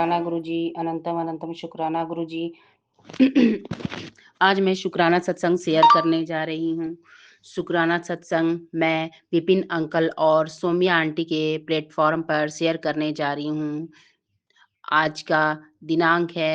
शुक्राना गुरुजी, अनंतम अनंतम शुक्राना गुरुजी। आज मैं शुक्राना सत्संग शेयर करने जा रही हूँ। शुक्राना सत्संग मैं विपिन अंकल और सौम्या आंटी के प्लेटफॉर्म पर शेयर करने जा रही हूँ। आज का दिनांक है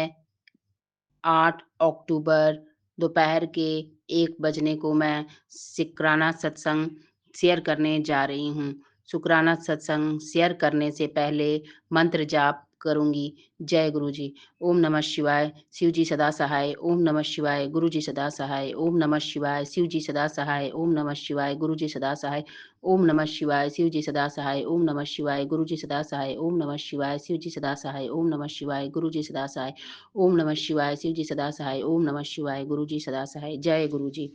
8 अक्टूबर, दोपहर के 1 बजने को मैं शुक्राना सत्संग शेयर करने जा रही हूँ। शुक्राना सत्संग शेयर करने से पहले मंत्र जाप करूँगी। जय गुरु जी। ओम नमः शिवाय, शिव जी सदा सहाय। ओम नमः शिवाय, गुरु जी सदा सहाय। ओम नमः शिवाय, शिव जी सदा सहाय। ओम नमः शिवाय, गुरु जी सदा सहाय। ओम नमः शिवाय, शिव जी सदा सहाय। ओम नमः शिवाय, गुरु जी सदा सहाय। ओम नमः शिवाय, शिव जी सदा सहाय। ओम नमः शिवाय, गुरु जी सदा सहाय। ओम नमः शिवाय, शिव जी सदा सहाय। ओम नमः शिवाय, गुरु जी सदा सहाय। जय गुरु जी।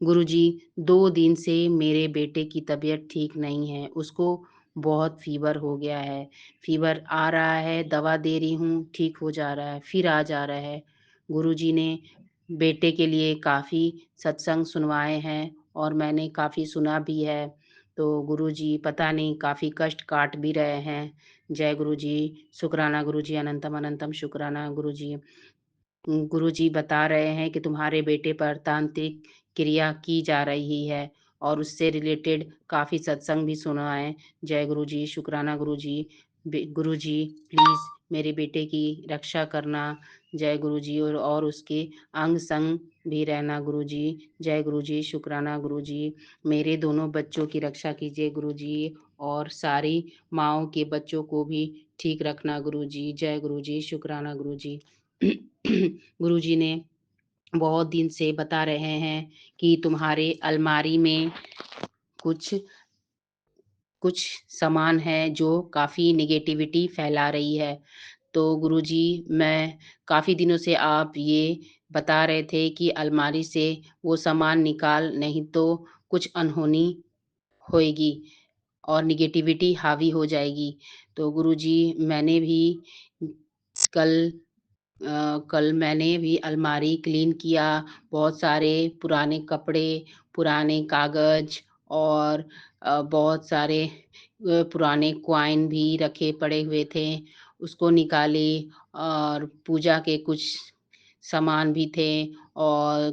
गुरु जी, 2 दिन से मेरे बेटे की तबीयत ठीक नहीं है। उसको बहुत फ़ीवर हो गया है। फ़ीवर आ रहा है, दवा दे रही हूँ, ठीक हो जा रहा है, फिर आ जा रहा है। गुरु जी ने बेटे के लिए काफ़ी सत्संग सुनवाए हैं और मैंने काफ़ी सुना भी है। तो गुरु जी पता नहीं काफ़ी कष्ट काट भी रहे हैं। जय गुरु जी। शुक्राना गुरु जी, अनंतम अनंतम शुक्राना गुरु जी। गुरु जी बता रहे हैं कि तुम्हारे बेटे पर तांत्रिक क्रिया की जा रही है और उससे रिलेटेड काफ़ी सत्संग भी सुना है। जय गुरु जी, शुक्राना गुरु जी। गुरु जी प्लीज़ मेरे बेटे की रक्षा करना। जय गुरु जी। और उसके अंग संग भी रहना गुरु जी। जय गुरु जी, शुक्राना गुरु जी। मेरे दोनों बच्चों की रक्षा कीजिए गुरु जी और सारी माँओं के बच्चों को भी ठीक रखना गुरु जी। जय गुरु जी, शुक्राना गुरु जी। गुरुजी ने बहुत दिन से बता रहे हैं कि तुम्हारे अलमारी में कुछ कुछ सामान है जो काफ़ी नेगेटिविटी फैला रही है। तो गुरुजी मैं काफ़ी दिनों से आप ये बता रहे थे कि अलमारी से वो सामान निकाल, नहीं तो कुछ अनहोनी होएगी और नेगेटिविटी हावी हो जाएगी। तो गुरुजी मैंने भी कल कल मैंने भी अलमारी क्लीन किया। बहुत सारे पुराने कपड़े, पुराने कागज़ और बहुत सारे पुराने कॉइन भी रखे पड़े हुए थे, उसको निकाली और पूजा के कुछ सामान भी थे और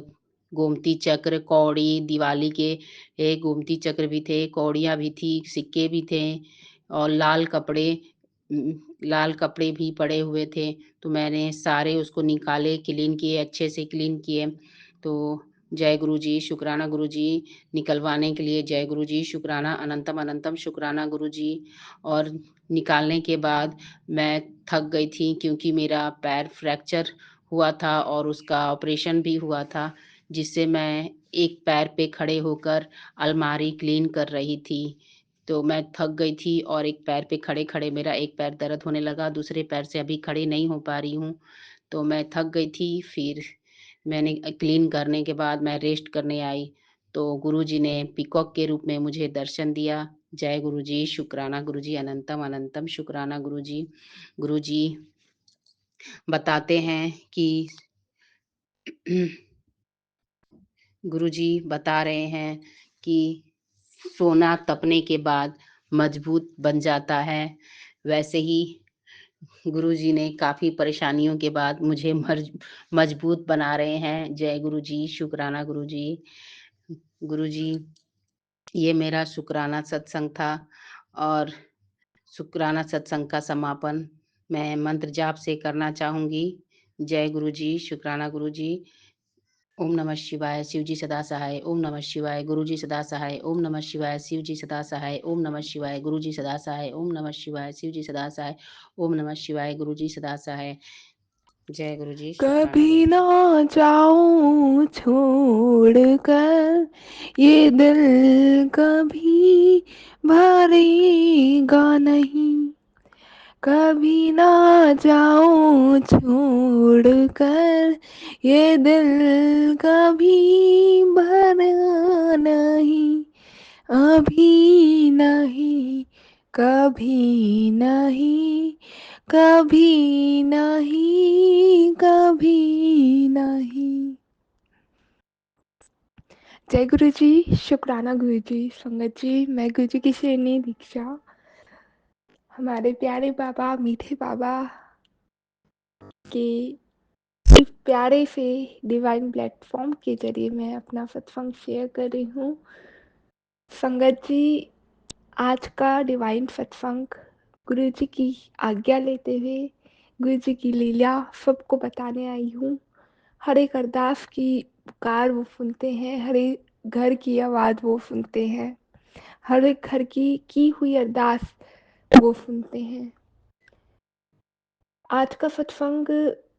गोमती चक्र, कौड़ी, दिवाली के गोमती चक्र भी थे, कौड़ियाँ भी थी, सिक्के भी थे और लाल कपड़े भी पड़े हुए थे। तो मैंने सारे उसको निकाले, क्लीन किए, अच्छे से क्लीन किए। तो जय गुरु जी, शुक्राना गुरु जी, निकलवाने के लिए जय गुरु जी, शुक्राना, अनंतम अनंतम शुक्राना गुरु जी। और निकालने के बाद मैं थक गई थी क्योंकि मेरा पैर फ्रैक्चर हुआ था और उसका ऑपरेशन भी हुआ था, जिससे मैं एक पैर पे खड़े होकर अलमारी क्लीन कर रही थी। तो मैं थक गई थी और एक पैर पे खड़े-खड़े मेरा एक पैर दर्द होने लगा, दूसरे पैर से अभी खड़ी नहीं हो पा रही हूँ। तो मैं थक गई थी, फिर मैंने क्लीन करने के बाद मैं रेस्ट करने आई, तो गुरुजी ने पीकॉक के रूप में मुझे दर्शन दिया। जय गुरु जी, शुक्राना गुरु जी, अनंतम अनंतम शुक्राना गुरु जी। गुरु जी बताते हैं कि गुरुजी बता रहे हैं कि सोना तपने के बाद मजबूत बन जाता है। वैसे ही गुरुजी ने काफ़ी परेशानियों के बाद मुझे मजबूत बना रहे हैं। जय गुरुजी, शुक्राना गुरुजी। गुरुजी, ये मेरा शुक्राना सत्संग था और शुक्राना सत्संग का समापन मैं मंत्र जाप से करना चाहूँगी। जय गुरुजी, शुक्राना गुरुजी। ओम नमः शिवाय, शिव जी सदा सहाय। ओम नमः शिवाय, गुरु जी सदा सहाय। ओम नमः शिवाय, शिव जी सदा सहाय। ओम नमः शिवाय, गुरु जी सदा सहाय। ओम नमः शिवाय, शिव जी सदा सहाय। ओम नमः शिवाय, गुरु जी सदा सहाय। जय गुरु जी, शुक्राना कभी गुरु ना जी। जाऊं छोड़ कर ये दिल कभी भरेगा नहीं। कभी ना जाऊं छोड़ कर ये दिल कभी भरा नहीं। अभी नहीं, कभी नहीं, कभी नहीं, कभी नहीं। जय गुरु जी, शुक्राना गुरु जी, संगत जी, मैं गुरु जी की श्रेणी दीक्षा। हमारे प्यारे बाबा, मीठे बाबा के इस प्यारे से डिवाइन प्लेटफॉर्म के ज़रिए मैं अपना सत्संग शेयर कर रही हूँ। संगत जी, आज का डिवाइन सत्संग गुरु जी की आज्ञा लेते हुए गुरु जी की लीला सबको बताने आई हूँ। हर एक अरदास की पुकार वो सुनते हैं, हर एक घर की आवाज़ वो सुनते हैं, हर एक घर की हुई अरदास वो सुनते हैं। आज का सत्संग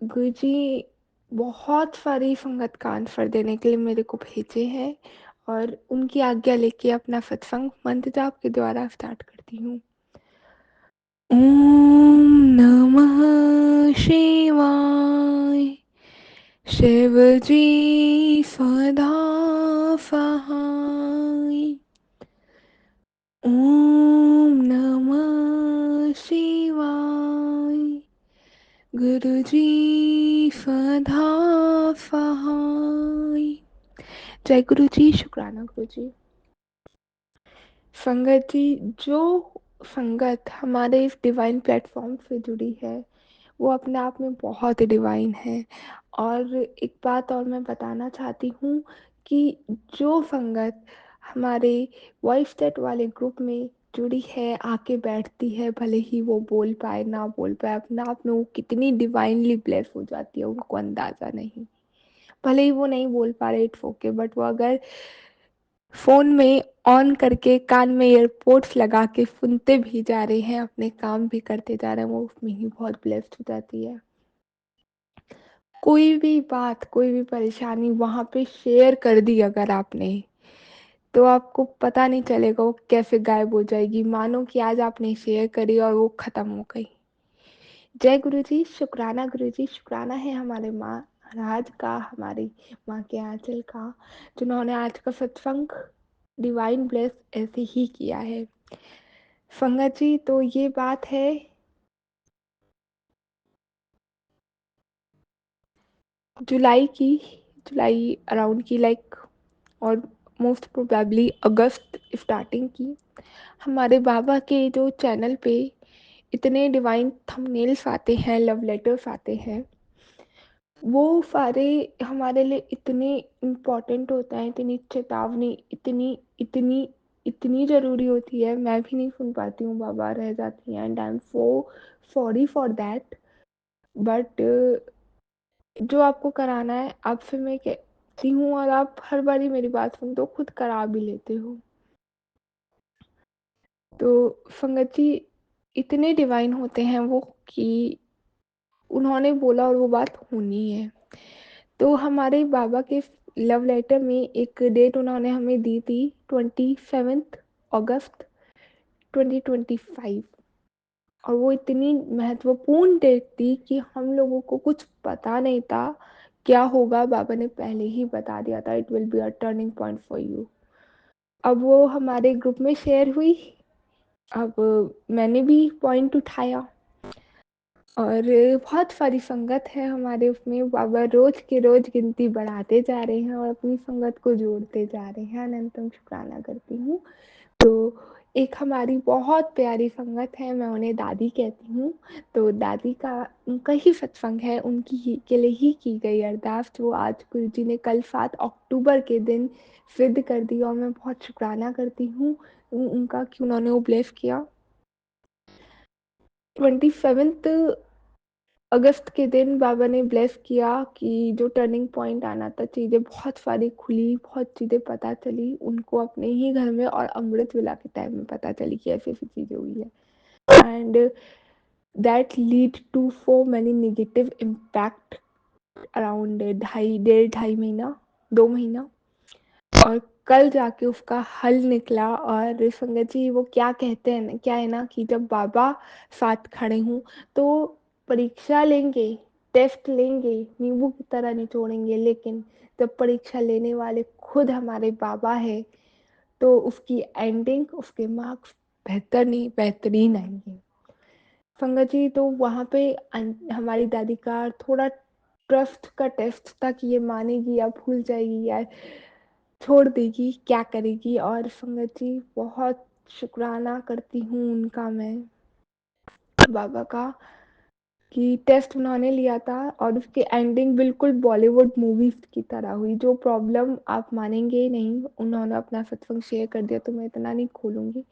गुरुजी बहुत सारी संगत का आंसर देने के लिए मेरे को भेजे हैं और उनकी आज्ञा लेके अपना सत्संग मंत्र जाप के द्वारा स्टार्ट करती हूँ। ओम नमः शिवाय। शिव जी सदा सहाय। ओम नमः शिवाय। गुरुजी सदा सहाय। जय गुरु जी, शुक्राना गुरु जी। संगत जी, जो संगत हमारे इस डिवाइन प्लेटफॉर्म से जुड़ी है वो अपने आप में बहुत डिवाइन है। और एक बात और मैं बताना चाहती हूँ कि जो संगत हमारे वॉइस चैट वाले ग्रुप में जुड़ी है, आके बैठती है, भले ही वो बोल पाए ना बोल पाए, अपने आप में वो कितनी डिवाइनली ब्लेस हो जाती है, उनको अंदाज़ा नहीं। भले ही वो नहीं बोल पा रहे, इट्स ओके, बट वो अगर फ़ोन में ऑन करके कान में ईयरपोड्स लगा के सुनते भी जा रहे हैं, अपने काम भी करते जा रहे हैं, वो उसमें ही बहुत ब्लेस्ड हो जाती है। कोई भी बात, कोई भी परेशानी वहाँ पे शेयर कर दी अगर आपने, तो आपको पता नहीं चलेगा वो कैसे गायब हो जाएगी, मानो कि आज आपने शेयर करी और वो ख़त्म हो गई। जय गुरु जी, शुक्राना गुरु जी, शुक्राना है हमारे महाराज का, हमारी माँ के आंचल का, जिन्होंने आज का सत्संग डिवाइन ब्लेस ऐसे ही किया है। संगत जी, तो ये बात है जुलाई की, जुलाई अराउंड की, लाइक, और मोस्ट प्रोबेबली अगस्त स्टार्टिंग की। हमारे बाबा के जो चैनल पे इतने डिवाइन थंबनेल्स आते हैं, लव लेटर्स आते हैं, वो सारे हमारे लिए इतने इम्पोर्टेंट होता है, इतनी चेतावनी, इतनी इतनी इतनी ज़रूरी होती है। मैं भी नहीं सुन पाती हूँ, बाबा रह जाती हैं, and I am so sorry for that. But जो आपको कराना है आपसे मैं कहती हूँ, और आप हर बारी मेरी बात सुनते हो, खुद करा भी लेते हो। तो संगत जी, इतने डिवाइन होते हैं वो कि उन्होंने बोला और वो बात होनी है। तो हमारे बाबा के लव लेटर में एक डेट उन्होंने हमें दी थी, 27 अगस्त 2025। और वो इतनी महत्वपूर्ण डेट थी कि हम लोगों को कुछ पता नहीं था क्या होगा, बाबा ने पहले ही बता दिया था, it will be a turning point for you. अब वो हमारे ग्रुप में शेयर हुई। अब मैंने भी पॉइंट उठाया और बहुत सारी संगत है हमारे उसमें। बाबा रोज के रोज गिनती बढ़ाते जा रहे हैं और अपनी संगत को जोड़ते जा रहे हैं। अनंतम शुक्राना करती हूँ। तो एक हमारी बहुत प्यारी संगत है, मैं उन्हें दादी कहती हूँ। तो दादी का उनका ही सत्संग है, उनकी ही के लिए ही की गई अरदास जो आज गुरु जी ने कल 7 अक्टूबर के दिन सिद्ध कर दी, और मैं बहुत शुक्राना करती हूँ उनका कि उन्होंने वो ब्लेस किया। 27 अगस्त के दिन बाबा ने ब्लेस किया कि जो टर्निंग पॉइंट आना था, चीज़ें बहुत सारी खुली, बहुत चीज़ें पता चली उनको अपने ही घर में, और अमृत वेला के टाइम में पता चली कि ऐसी-ऐसी चीज़ें हुई है। And that lead to so many negative impact around डेढ़ ढाई महीना, 2 महीना। और कल जाके उसका हल निकला। और संगत जी, वो क्या कहते हैं ना, क्या है ना कि जब बाबा साथ खड़े हों तो परीक्षा लेंगे, टेस्ट लेंगे, नींबू की तरह निचोड़ेंगे, लेकिन जब परीक्षा लेने वाले खुद हमारे बाबा है तो उसकी एंडिंग, उसके मार्क्स बेहतर नहीं, बेहतरीन आएंगे। संगत जी, तो वहाँ पे हमारी दादी का थोड़ा ट्रस्ट का टेस्ट था कि ये मानेगी या भूल जाएगी या छोड़ देगी, क्या करेगी। और संगत जी, बहुत शुक्राना करती हूँ उनका मैं। बाबा का कि टेस्ट उन्होंने लिया था और उसकी एंडिंग बिल्कुल बॉलीवुड मूवीज़ की तरह हुई। जो प्रॉब्लम आप मानेंगे ही नहीं, उन्होंने अपना सत्संग शेयर कर दिया, तो मैं इतना नहीं खोलूँगी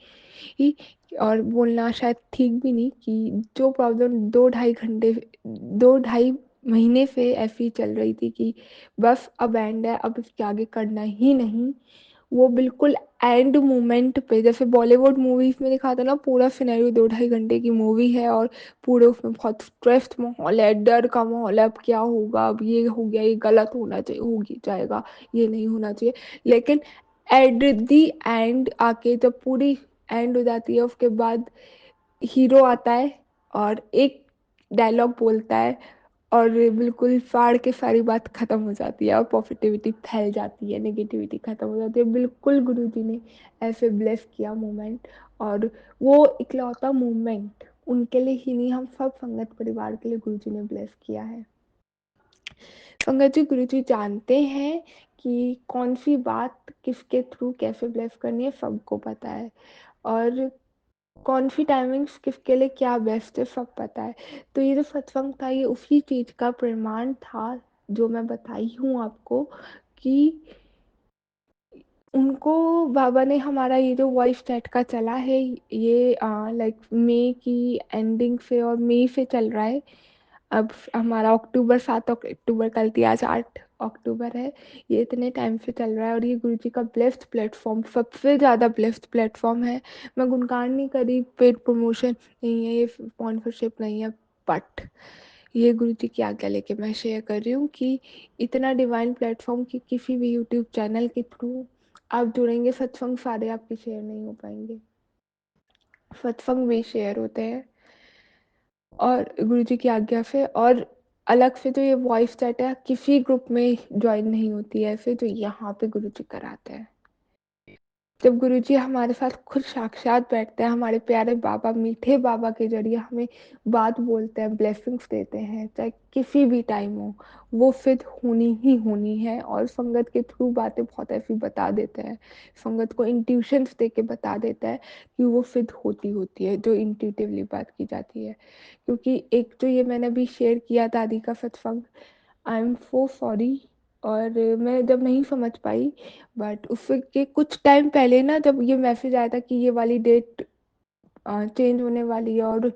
ही। और बोलना शायद ठीक भी नहीं कि जो प्रॉब्लम 2 ढाई महीने से ऐसी चल रही थी कि बस अब एंड है, अब इसके आगे करना ही नहीं, वो बिल्कुल एंड मोमेंट पे, जैसे बॉलीवुड मूवीज में दिखाता ना, पूरा सिनेरियो 2 ढाई घंटे की मूवी है और पूरे उसमें बहुत स्ट्रेस्ड माहौल है, डर का माहौल है, अब क्या होगा, अब ये हो गया, ये गलत होना चाहिए, हो जाएगा, ये नहीं होना चाहिए। लेकिन एट दी एंड आके जब पूरी एंड हो जाती है, उसके बाद हीरो आता है और एक डायलॉग बोलता है और बिल्कुल फाड़ के सारी बात खत्म हो जाती है और पॉजिटिविटी फैल जाती है, नेगेटिविटी खत्म हो जाती है। बिल्कुल गुरुजी ने ऐसे ब्लेस किया मोमेंट, और वो इकलौता मोमेंट उनके लिए ही नहीं, हम सब संगत परिवार के लिए गुरुजी ने ब्लेस किया है। संगत जी, गुरुजी जानते हैं कि कौन सी बात किसके थ्रू कैसे ब्लेस करनी है, सबको पता है, और कौन सी टाइमिंग्स किसके लिए क्या बेस्ट है, सब पता है। तो ये जो सत्संग था, ये उसी चीज का प्रमाण था जो मैं बताई हूँ आपको, कि उनको बाबा ने हमारा ये जो वॉइस चैट का चला है, ये लाइक मई की एंडिंग से और मई से चल रहा है। अब हमारा अक्टूबर, 7 अक्टूबर कल थी, आज 8 अक्टूबर है। ये इतने टाइम से चल रहा है और ये गुरुजी का ब्लेस्ड प्लेटफॉर्म, सबसे ज़्यादा ब्लेस्ड प्लेटफॉर्म है। मैं गुणगान नहीं करी, पेड प्रमोशन नहीं है, ये स्पॉन्सरशिप नहीं है, बट ये गुरुजी की आज्ञा लेके मैं शेयर कर रही हूँ कि इतना डिवाइन प्लेटफॉर्म कि किसी भी यूट्यूब चैनल के थ्रू आप जुड़ेंगे, सत्संग सारे आपके शेयर नहीं हो पाएंगे, सत्संग भी शेयर होते हैं और गुरुजी की आज्ञा से। और अलग से जो ये वॉइस चैट है, किसी ग्रुप में ज्वाइन नहीं होती है ऐसे, जो यहाँ पे गुरुजी कराते हैं। जब गुरुजी हमारे साथ खुद साक्षात बैठते हैं, हमारे प्यारे बाबा, मीठे बाबा के जरिए हमें बात बोलते हैं, ब्लेसिंग्स देते हैं, चाहे किसी भी टाइम हो, वो सिद्ध होनी ही होनी है। और संगत के थ्रू बातें बहुत ऐसी बता देते हैं, संगत को इंट्यूशंस दे के बता देता है कि वो सिद्ध होती होती है, जो इंट्यूटिवली बात की जाती है। क्योंकि एक जो ये मैंने अभी शेयर किया दादी का सत्संग, आई एम सो सॉरी, और मैं जब नहीं समझ पाई, बट उसके कुछ टाइम पहले ना, जब ये मैसेज आया था कि ये वाली डेट चेंज होने वाली है और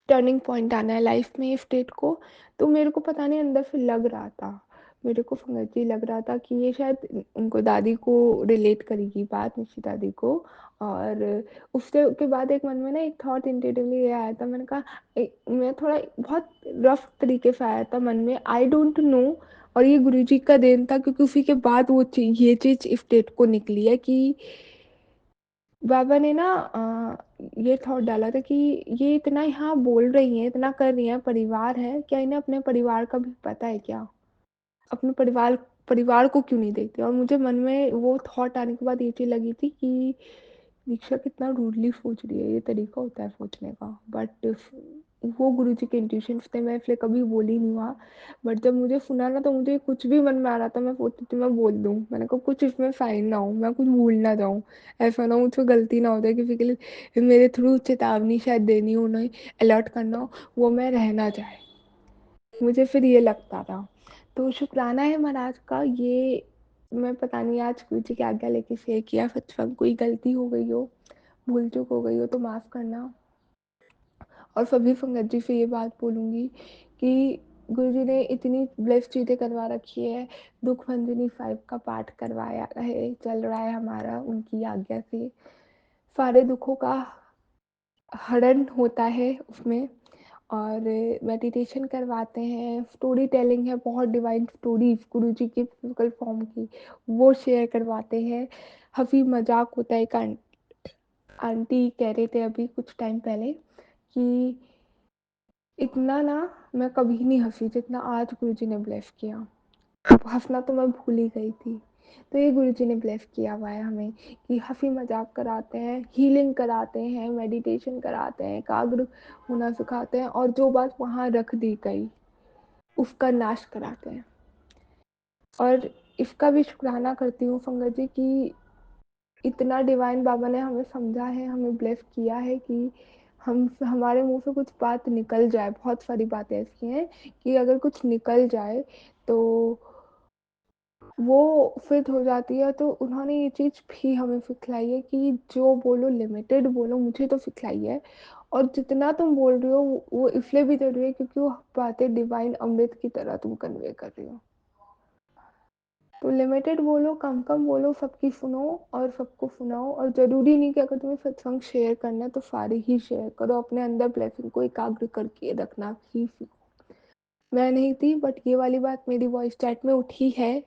टर्निंग पॉइंट आना है लाइफ में इस डेट को, तो मेरे को पता नहीं अंदर से लग रहा था, मेरे को संगत जी लग रहा था कि ये शायद उनको दादी को रिलेट करेगी बात, निशी दादी को। और उसके के बाद एक मन में ना एक थॉट इंटेटिवली ये आया था, मैंने कहा मैं थोड़ा बहुत रफ तरीके से आया था मन में, आई डोंट नो। और ये गुरुजी का देन था, क्योंकि उसी के बाद वो ये चीज इस डेट को निकली है कि बाबा ने ना ये थॉट डाला था कि ये इतना यहाँ बोल रही हैं, इतना कर रही हैं, परिवार है क्या, इन्हें अपने परिवार का भी पता है क्या, अपने परिवार परिवार को क्यों नहीं देखते। और मुझे मन में वो थॉट आने के बाद ये चीज लगी थी कि दीक्षा कितना रूडली सोच रही है, ये तरीका होता है सोचने का, बट वो गुरुजी के इंट्यूशंस थे, मैं इसलिए कभी बोली नहीं वहाँ। बट जब मुझे सुना ना, तो मुझे कुछ भी मन में आ रहा था, मैं सोचती थी मैं बोल दूँ, मैंने कहा कुछ इसमें साइन ना हो, मैं कुछ भूल ना जाऊँ, ऐसा ना हो मुझसे गलती ना हो जाए, किसी के लिए मेरे थ्रू चेतावनी शायद देनी हो, उन्हें अलर्ट करना हो, वो मैं रह ना जाए, मुझे फिर ये लगता था। तो शुक्राना है महाराज का, ये मैं पता नहीं आज गुरुजी की आज्ञा लेके शेयर किया, सत्संग कोई गलती हो गई हो, भूल चूक हो गई हो तो माफ़ करना। और सभी संगत जी से ये बात बोलूँगी कि गुरुजी ने इतनी ब्लेस्ड चीज़ें करवा रखी है, दुख भंजनी 5 का पाठ करवाया है, चल रहा है हमारा उनकी आज्ञा से, सारे दुखों का हरण होता है उसमें, और मेडिटेशन करवाते हैं, स्टोरी टेलिंग है, बहुत डिवाइन स्टोरीज गुरुजी की फिजिकल फॉर्म की, वो शेयर करवाते हैं। हंसी मजाक होता है। एक आंटी कह रहे थे अभी कुछ टाइम पहले कि इतना ना मैं कभी नहीं हंसी जितना आज गुरुजी ने ब्लेस किया, हंसना तो मैं भूल ही गई थी। तो ये गुरुजी ने ब्लेस किया हुआ है हमें कि हंसी मजाक कराते हैं, हीलिंग कराते हैं, मेडिटेशन कराते हैं, एकाग्र होना सिखाते हैं, और जो बात वहाँ रख दी गई उसका नाश कराते हैं। और इसका भी शुक्राना करती हूँ संगत जी की इतना डिवाइन बाबा ने हमें समझा है, हमें ब्लेस किया है कि हमारे मुंह से कुछ बात निकल जाए। बहुत सारी बातें ऐसी हैं कि अगर कुछ निकल जाए तो वो फिट हो जाती है। तो उन्होंने ये चीज़ भी हमें सिखलाई है कि जो बोलो लिमिटेड बोलो, मुझे तो सिखलाई है। और जितना तुम बोल रही हो वो इसलिए भी ज़रूरी है क्योंकि वो बातें डिवाइन अमृत की तरह तुम कन्वे कर रही हो। तो लिमिटेड बोलो, कम कम बोलो, सबकी सुनो और सबको सुनाओ। और ज़रूरी नहीं कि अगर तुम्हें सत्संग शेयर करना है तो सारे ही शेयर करो। अपने अंदर ब्लेसिंग को एकाग्र करके रखना भी सीखो। मैं नहीं थी बट ये वाली बात मेरी वॉइस चैट में उठी है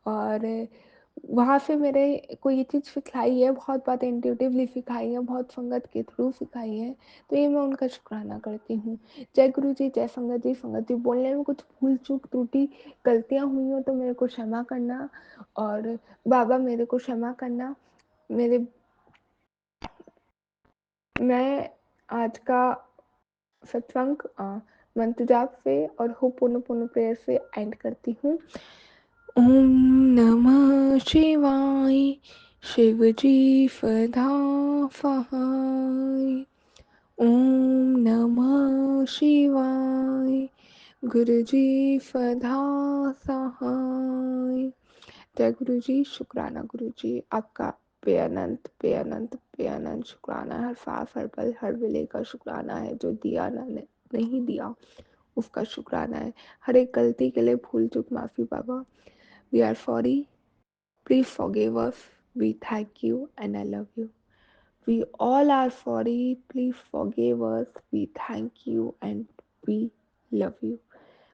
और वहाँ से मेरे को ये चीज़ सिखाई है। बहुत बातें इंट्यूटिवली सिखाई हैं, बहुत संगत के थ्रू सिखाई हैं। तो ये मैं उनका शुक्राना करती हूँ। जय गुरु जी, जय संगत जी। संगत जी, बोलने में कुछ भूल चूक त्रुटि गलतियाँ हुई हो तो मेरे को क्षमा करना और बाबा मेरे को क्षमा करना। मेरे मैं आज का सत्संग मंत्र जाप से और होपोनोपोनो प्रेयर से एंड करती हूँ। ओम नमः शिवाय। शिव जी सदा सहाय। ओम नमः शिवाय। गुरु जी सदा सहाय। जय गुरु जी। शुक्राना गुरु जी, आपका बेअनंत बेअनंत बेअनंत शुक्राना है। हर सांस हर पल हर विले का शुक्राना है। जो दिया ना नहीं दिया उसका शुक्राना है। हर एक गलती के लिए भूल चूक माफी बाबा। We are sorry, please forgive us, we thank you and I love you. We all are sorry, please forgive us, we thank you and we love you.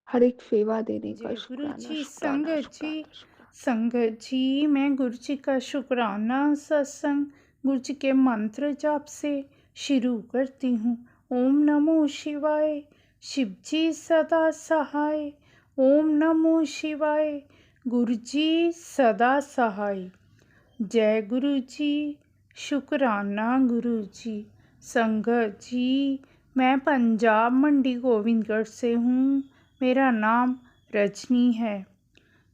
हर एक सेवा देने का जय गुरु शुक्राना जी। शुक्राना संगत जी, शुक्राना शुक्राना। संगत जी, मैं गुरु जी का शुक्राना सत्संग गुरु जी के मंत्र जाप से शुरू करती हूँ। ओम नमो शिवाय। शिव जी सदा सहाय। ओम नमो शिवाय। गुरु जी सदा सहाय। जय गुरु जी। शुक्राना गुरु जी। संगत जी, मैं पंजाब मंडी गोविंदगढ़ से हूँ। मेरा नाम रजनी है।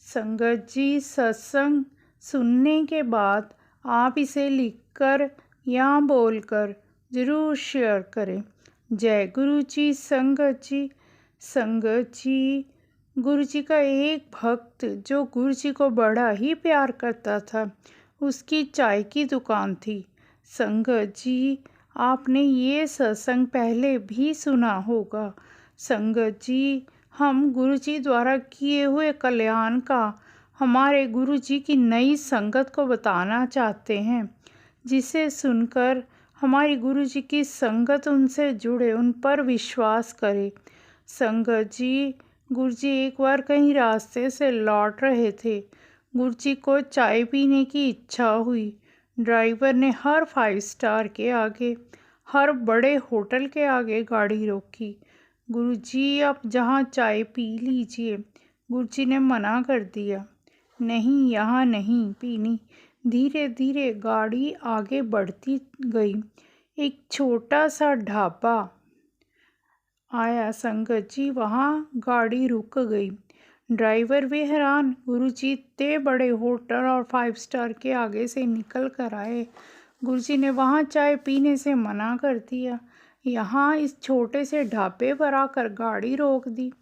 संगत जी, सत्संग सुनने के बाद आप इसे लिखकर या बोलकर ज़रूर शेयर करें। जय गुरु जी। संगत जी, संगत जी, गुरु जी का एक भक्त जो गुरु जी को बड़ा ही प्यार करता था, उसकी चाय की दुकान थी। संगत जी, आपने ये सत्संग पहले भी सुना होगा। संगत जी, हम गुरु जी द्वारा किए हुए कल्याण का हमारे गुरु जी की नई संगत को बताना चाहते हैं, जिसे सुनकर हमारी गुरु जी की संगत उनसे जुड़े, उन पर विश्वास करे। संगत जी, गुरु जी एक बार कहीं रास्ते से लौट रहे थे। गुरु जी को चाय पीने की इच्छा हुई। ड्राइवर ने हर 5 स्टार के आगे, हर बड़े होटल के आगे गाड़ी रोकी। गुरु जी, आप जहाँ चाय पी लीजिए। गुरु जी ने मना कर दिया, नहीं, यहाँ नहीं पीनी। धीरे धीरे गाड़ी आगे बढ़ती गई। एक छोटा सा ढाबा आया। संगत जी, वहाँ गाड़ी रुक गई। ड्राइवर भी हैरान, गुरुजी इतने बड़े होटल और 5 स्टार के आगे से निकल कर आए। गुरुजी ने वहाँ चाय पीने से मना कर दिया, यहाँ इस छोटे से ढाबे पर आकर गाड़ी रोक दी।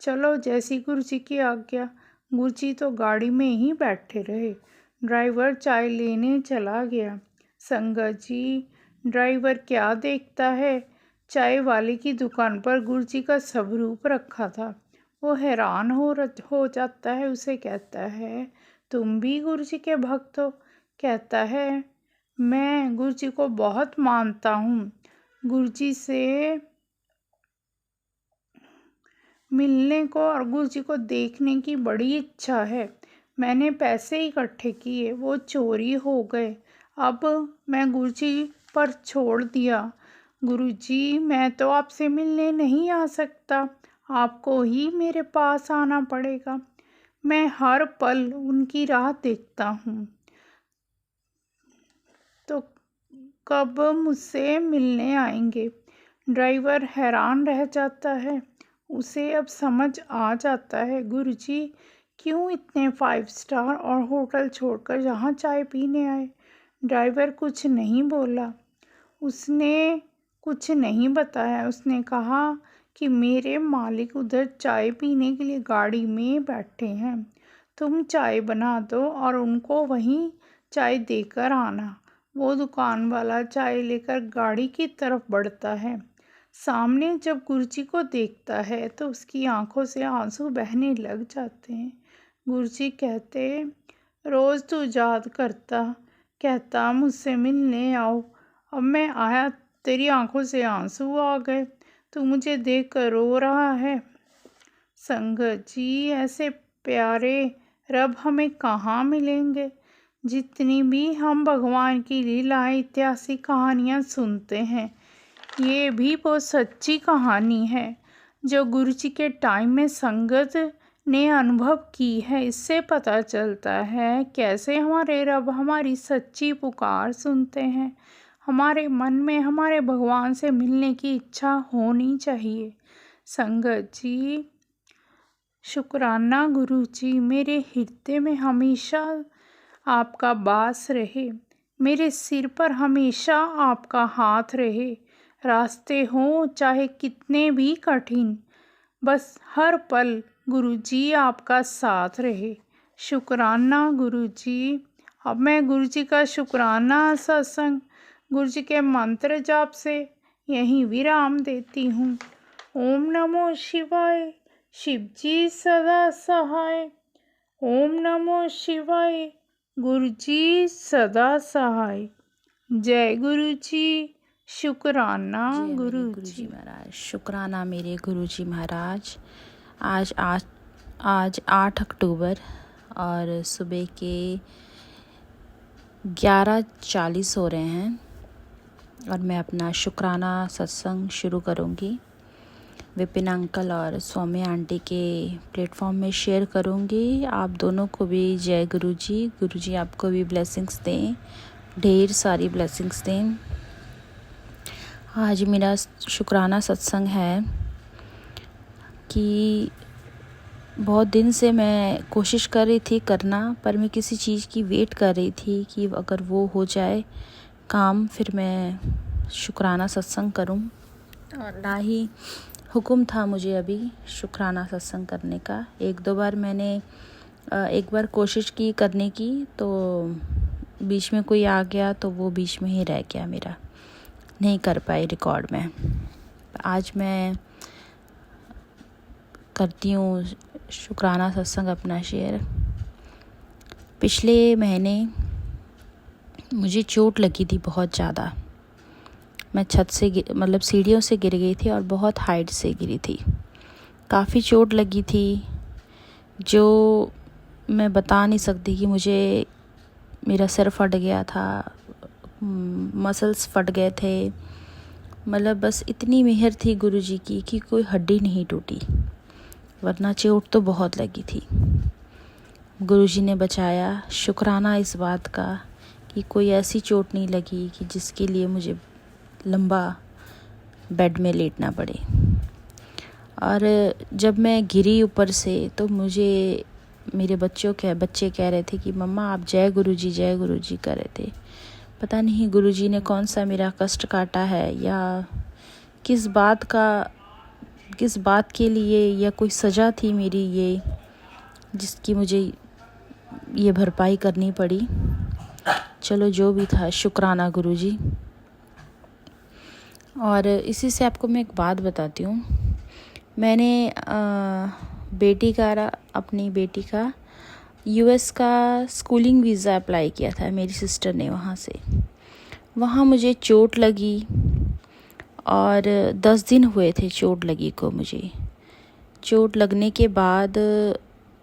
चलो, जैसी गुरुजी की आज्ञा। गुरुजी तो गाड़ी में ही बैठे रहे। ड्राइवर चाय लेने चला गया। संगत जी, ड्राइवर क्या देखता है, चाय वाले की दुकान पर गुरुजी का स्वरूप रखा था। वो हैरान हो जाता है। उसे कहता है, तुम भी गुरुजी के भक्त हो? कहता है, मैं गुरुजी को बहुत मानता हूँ। गुरुजी से मिलने को और गुरुजी को देखने की बड़ी इच्छा है। मैंने पैसे इकट्ठे किए, वो चोरी हो गए। अब मैं गुरुजी पर छोड़ दिया। गुरुजी, मैं तो आपसे मिलने नहीं आ सकता, आपको ही मेरे पास आना पड़ेगा। मैं हर पल उनकी राह देखता हूँ, तो कब मुझसे मिलने आएंगे? ड्राइवर हैरान रह जाता है। उसे अब समझ आ जाता है, गुरुजी क्यों इतने 5 स्टार और होटल छोड़कर यहाँ चाय पीने आए। ड्राइवर कुछ नहीं बोला। उसने कुछ नहीं बताया। उसने कहा कि मेरे मालिक उधर चाय पीने के लिए गाड़ी में बैठे हैं, तुम चाय बना दो और उनको वहीं चाय देकर आना। वो दुकान वाला चाय लेकर गाड़ी की तरफ बढ़ता है। सामने जब गुरुजी को देखता है तो उसकी आंखों से आंसू बहने लग जाते हैं। गुरुजी कहते, रोज़ तू याद करता, कहता मुझसे मिलने आओ, अब मैं आया, तेरी आंखों से आंसू आ गए, तू मुझे देख कर रो रहा है। संगत जी, ऐसे प्यारे रब हमें कहाँ मिलेंगे। जितनी भी हम भगवान की लीलाएं ऐतिहासिक कहानियाँ सुनते हैं, ये भी बहुत सच्ची कहानी है जो गुरुजी के टाइम में संगत ने अनुभव की है। इससे पता चलता है कैसे हमारे रब हमारी सच्ची पुकार सुनते हैं। हमारे मन में हमारे भगवान से मिलने की इच्छा होनी चाहिए। संगत जी, शुक्राना गुरुजी, मेरे हृदय में हमेशा आपका वास रहे, मेरे सिर पर हमेशा आपका हाथ रहे। रास्ते हों चाहे कितने भी कठिन, बस हर पल गुरुजी आपका साथ रहे। शुक्राना गुरुजी। अब मैं गुरुजी का शुक्राना सत्संग गुरुजी के मंत्र जाप से यहीं विराम देती हूँ। ओम नमो शिवाय। शिव जी सदा सहाय। ओम नमो शिवाय। गुरुजी सदा सहाय। जय गुरुजी। शुक्राना जय मेरे गुरुजी गुरुजी। महाराज। शुक्राना मेरे गुरुजी महाराज। आज 8 अक्टूबर और सुबह के 11:40 हो रहे हैं और मैं अपना शुक्राना सत्संग शुरू करूँगी। विपिन अंकल और सौम्या आंटी के प्लेटफॉर्म में शेयर करूँगी। आप दोनों को भी जय गुरुजी। गुरुजी आपको भी ब्लेसिंग्स दें, ढेर सारी ब्लेसिंग्स दें। आज मेरा शुक्राना सत्संग है कि बहुत दिन से मैं कोशिश कर रही थी करना, पर मैं किसी चीज़ की वेट कर रही थी कि अगर वो हो जाए काम फिर मैं शुक्राना सत्संग करूं, और ना ही हुक्म था मुझे अभी शुक्राना सत्संग करने का। एक बार कोशिश की करने की तो बीच में कोई आ गया तो वो बीच में ही रह गया, मेरा नहीं कर पाई रिकॉर्ड में। आज मैं करती हूँ शुक्राना सत्संग अपना शेयर। पिछले महीने मुझे चोट लगी थी बहुत ज़्यादा। मैं छत से मतलब सीढ़ियों से गिर गई थी और बहुत हाइट से गिरी थी। काफ़ी चोट लगी थी जो मैं बता नहीं सकती कि मुझे, मेरा सिर फट गया था, मसल्स फट गए थे, मतलब बस इतनी मेहर थी गुरुजी की कि कोई हड्डी नहीं टूटी, वरना चोट तो बहुत लगी थी। गुरुजी ने बचाया। शुक्राना इस बात का कि कोई ऐसी चोट नहीं लगी कि जिसके लिए मुझे लंबा बेड में लेटना पड़े। और जब मैं गिरी ऊपर से तो मुझे मेरे बच्चे कह रहे थे कि मम्मा आप जय गुरुजी कर रहे थे। पता नहीं गुरुजी ने कौन सा मेरा कष्ट काटा है या किस बात के लिए, या कोई सज़ा थी मेरी ये जिसकी मुझे ये भरपाई करनी पड़ी। चलो जो भी था, शुक्राना गुरुजी। और इसी से आपको मैं एक बात बताती हूँ। मैंने अपनी बेटी का यूएस का स्कूलिंग वीज़ा अप्लाई किया था, मेरी सिस्टर ने वहाँ मुझे चोट लगी और 10 दिन हुए थे चोट लगी को मुझे। चोट लगने के बाद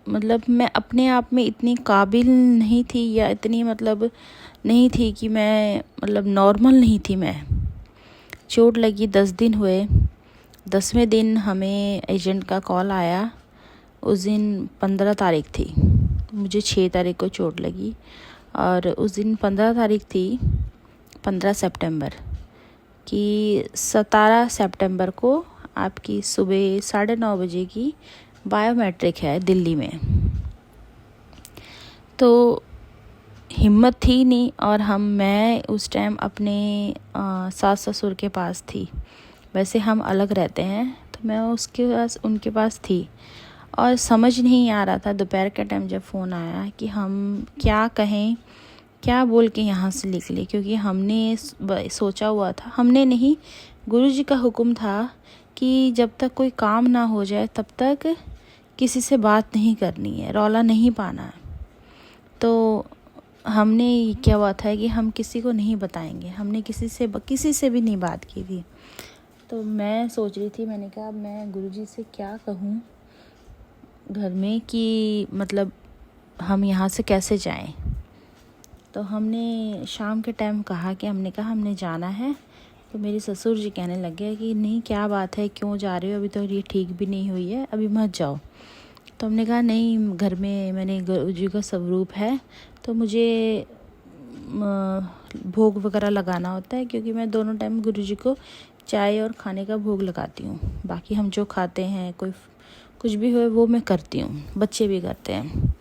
मतलब मैं अपने आप में इतनी काबिल नहीं थी, या इतनी मतलब नहीं थी कि मैं मतलब नॉर्मल नहीं थी मैं। चोट लगी 10 दिन हुए। 10वें दिन हमें एजेंट का कॉल आया। उस दिन 15 तारीख थी, मुझे 6 तारीख को चोट लगी और उस दिन 15 तारीख थी, 15 सितंबर की। 17 सितंबर को आपकी सुबह 9:30 बजे की बायोमेट्रिक है दिल्ली में। तो हिम्मत थी नहीं, और मैं उस टाइम अपने सास ससुर के पास थी। वैसे हम अलग रहते हैं, तो मैं उनके पास थी, और समझ नहीं आ रहा था दोपहर के टाइम जब फ़ोन आया कि हम क्या कहें, क्या बोल के यहाँ से निकले। क्योंकि हमने सोचा हुआ था, हमने नहीं, गुरुजी का हुक्म था कि जब तक कोई काम ना हो जाए तब तक किसी से बात नहीं करनी है, रौला नहीं पाना है। तो हमने क्या हुआ था कि हम किसी को नहीं बताएंगे, हमने किसी से भी नहीं बात की थी। तो मैं सोच रही थी, मैंने कहा मैं गुरुजी से क्या कहूँ घर में कि मतलब हम यहाँ से कैसे जाएं। तो हमने शाम के टाइम कहा कि हमने जाना है। तो मेरे ससुर जी कहने लगे कि नहीं, क्या बात है, क्यों जा रहे हो, अभी तो ये ठीक भी नहीं हुई है, अभी मत जाओ। तो हमने कहा नहीं, घर में मैंने गुरुजी का स्वरूप है, तो मुझे भोग वगैरह लगाना होता है, क्योंकि मैं दोनों टाइम गुरुजी को चाय और खाने का भोग लगाती हूँ। बाकी हम जो खाते हैं, कोई कुछ भी हो वो मैं करती हूँ, बच्चे भी करते हैं।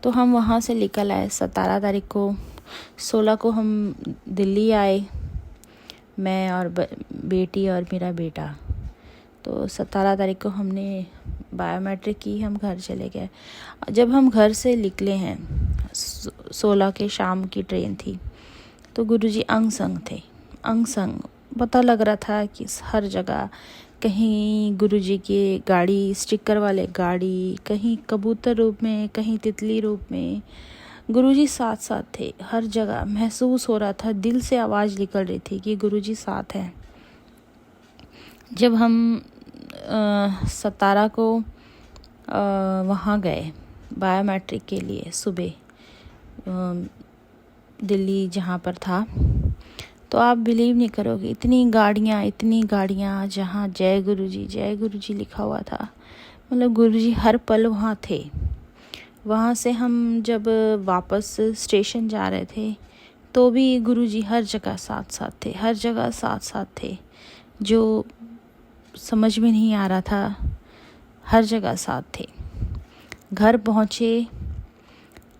तो हम वहाँ से निकल आए 17 तारीख को। 16 को हम दिल्ली आए, मैं और बेटी और मेरा बेटा। तो 17 तारीख को हमने बायोमेट्रिक की, हम घर चले गए। जब हम घर से निकले हैं, 16 के शाम की ट्रेन थी, तो गुरुजी अंग संग थे। अंग संग पता लग रहा था कि हर जगह, कहीं गुरुजी की गाड़ी, स्टिकर वाले गाड़ी, कहीं कबूतर रूप में, कहीं तितली रूप में, गुरुजी साथ साथ थे। हर जगह महसूस हो रहा था, दिल से आवाज़ निकल रही थी कि गुरुजी साथ हैं। जब हम 17 को वहाँ गए बायोमेट्रिक के लिए सुबह, दिल्ली जहाँ पर था, तो आप बिलीव नहीं करोगे, इतनी गाड़ियाँ जहाँ जय गुरुजी लिखा हुआ था। मतलब गुरुजी हर पल वहाँ थे। वहाँ से हम जब वापस स्टेशन जा रहे थे, तो भी गुरुजी हर जगह साथ थे। जो समझ में नहीं आ रहा था, हर जगह साथ थे। घर पहुँचे,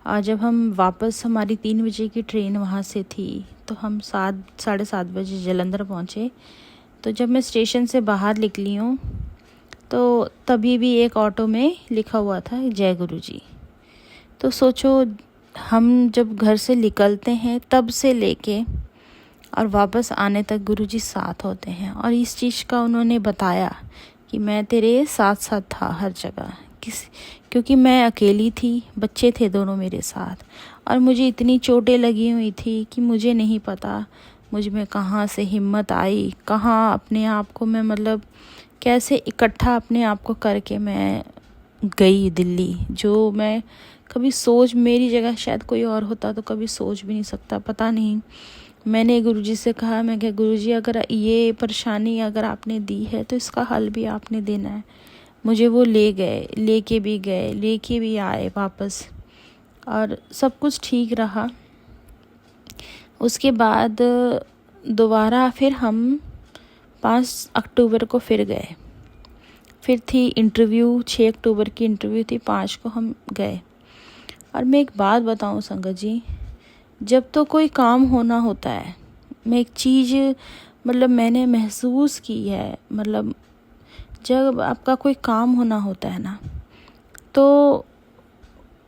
और जब हम वापस, हमारी 3 बजे की ट्रेन वहाँ से थी, तो हम 7-7:30 बजे जलंधर पहुँचे। तो जब मैं स्टेशन से बाहर निकली हूँ, तो तभी भी एक ऑटो में लिखा हुआ था जय गुरुजी। तो सोचो, हम जब घर से निकलते हैं तब से लेके और वापस आने तक गुरुजी साथ होते हैं। और इस चीज़ का उन्होंने बताया कि मैं तेरे साथ साथ था हर जगह, क्योंकि मैं अकेली थी, बच्चे थे दोनों मेरे साथ, और मुझे इतनी चोटें लगी हुई थी कि मुझे नहीं पता मुझ में कहाँ से हिम्मत आई, कहाँ अपने आप को मैं मतलब कैसे इकट्ठा अपने आप को करके मैं गई दिल्ली। जो मैं कभी मेरी जगह शायद कोई और होता तो कभी सोच भी नहीं सकता। पता नहीं, मैंने गुरुजी से कहा, मैं क्या गुरुजी, अगर ये परेशानी अगर आपने दी है तो इसका हल भी आपने देना है। मुझे वो लेके भी आए वापस, और सब कुछ ठीक रहा। उसके बाद दोबारा फिर हम 5 अक्टूबर को फिर गए। फिर थी इंटरव्यू, 6 अक्टूबर की इंटरव्यू थी, 5 को हम गए। और मैं एक बात बताऊं संगत जी, जब तो कोई काम होना होता है, मैं एक चीज़ मतलब मैंने महसूस की है, मतलब जब आपका कोई काम होना होता है ना, तो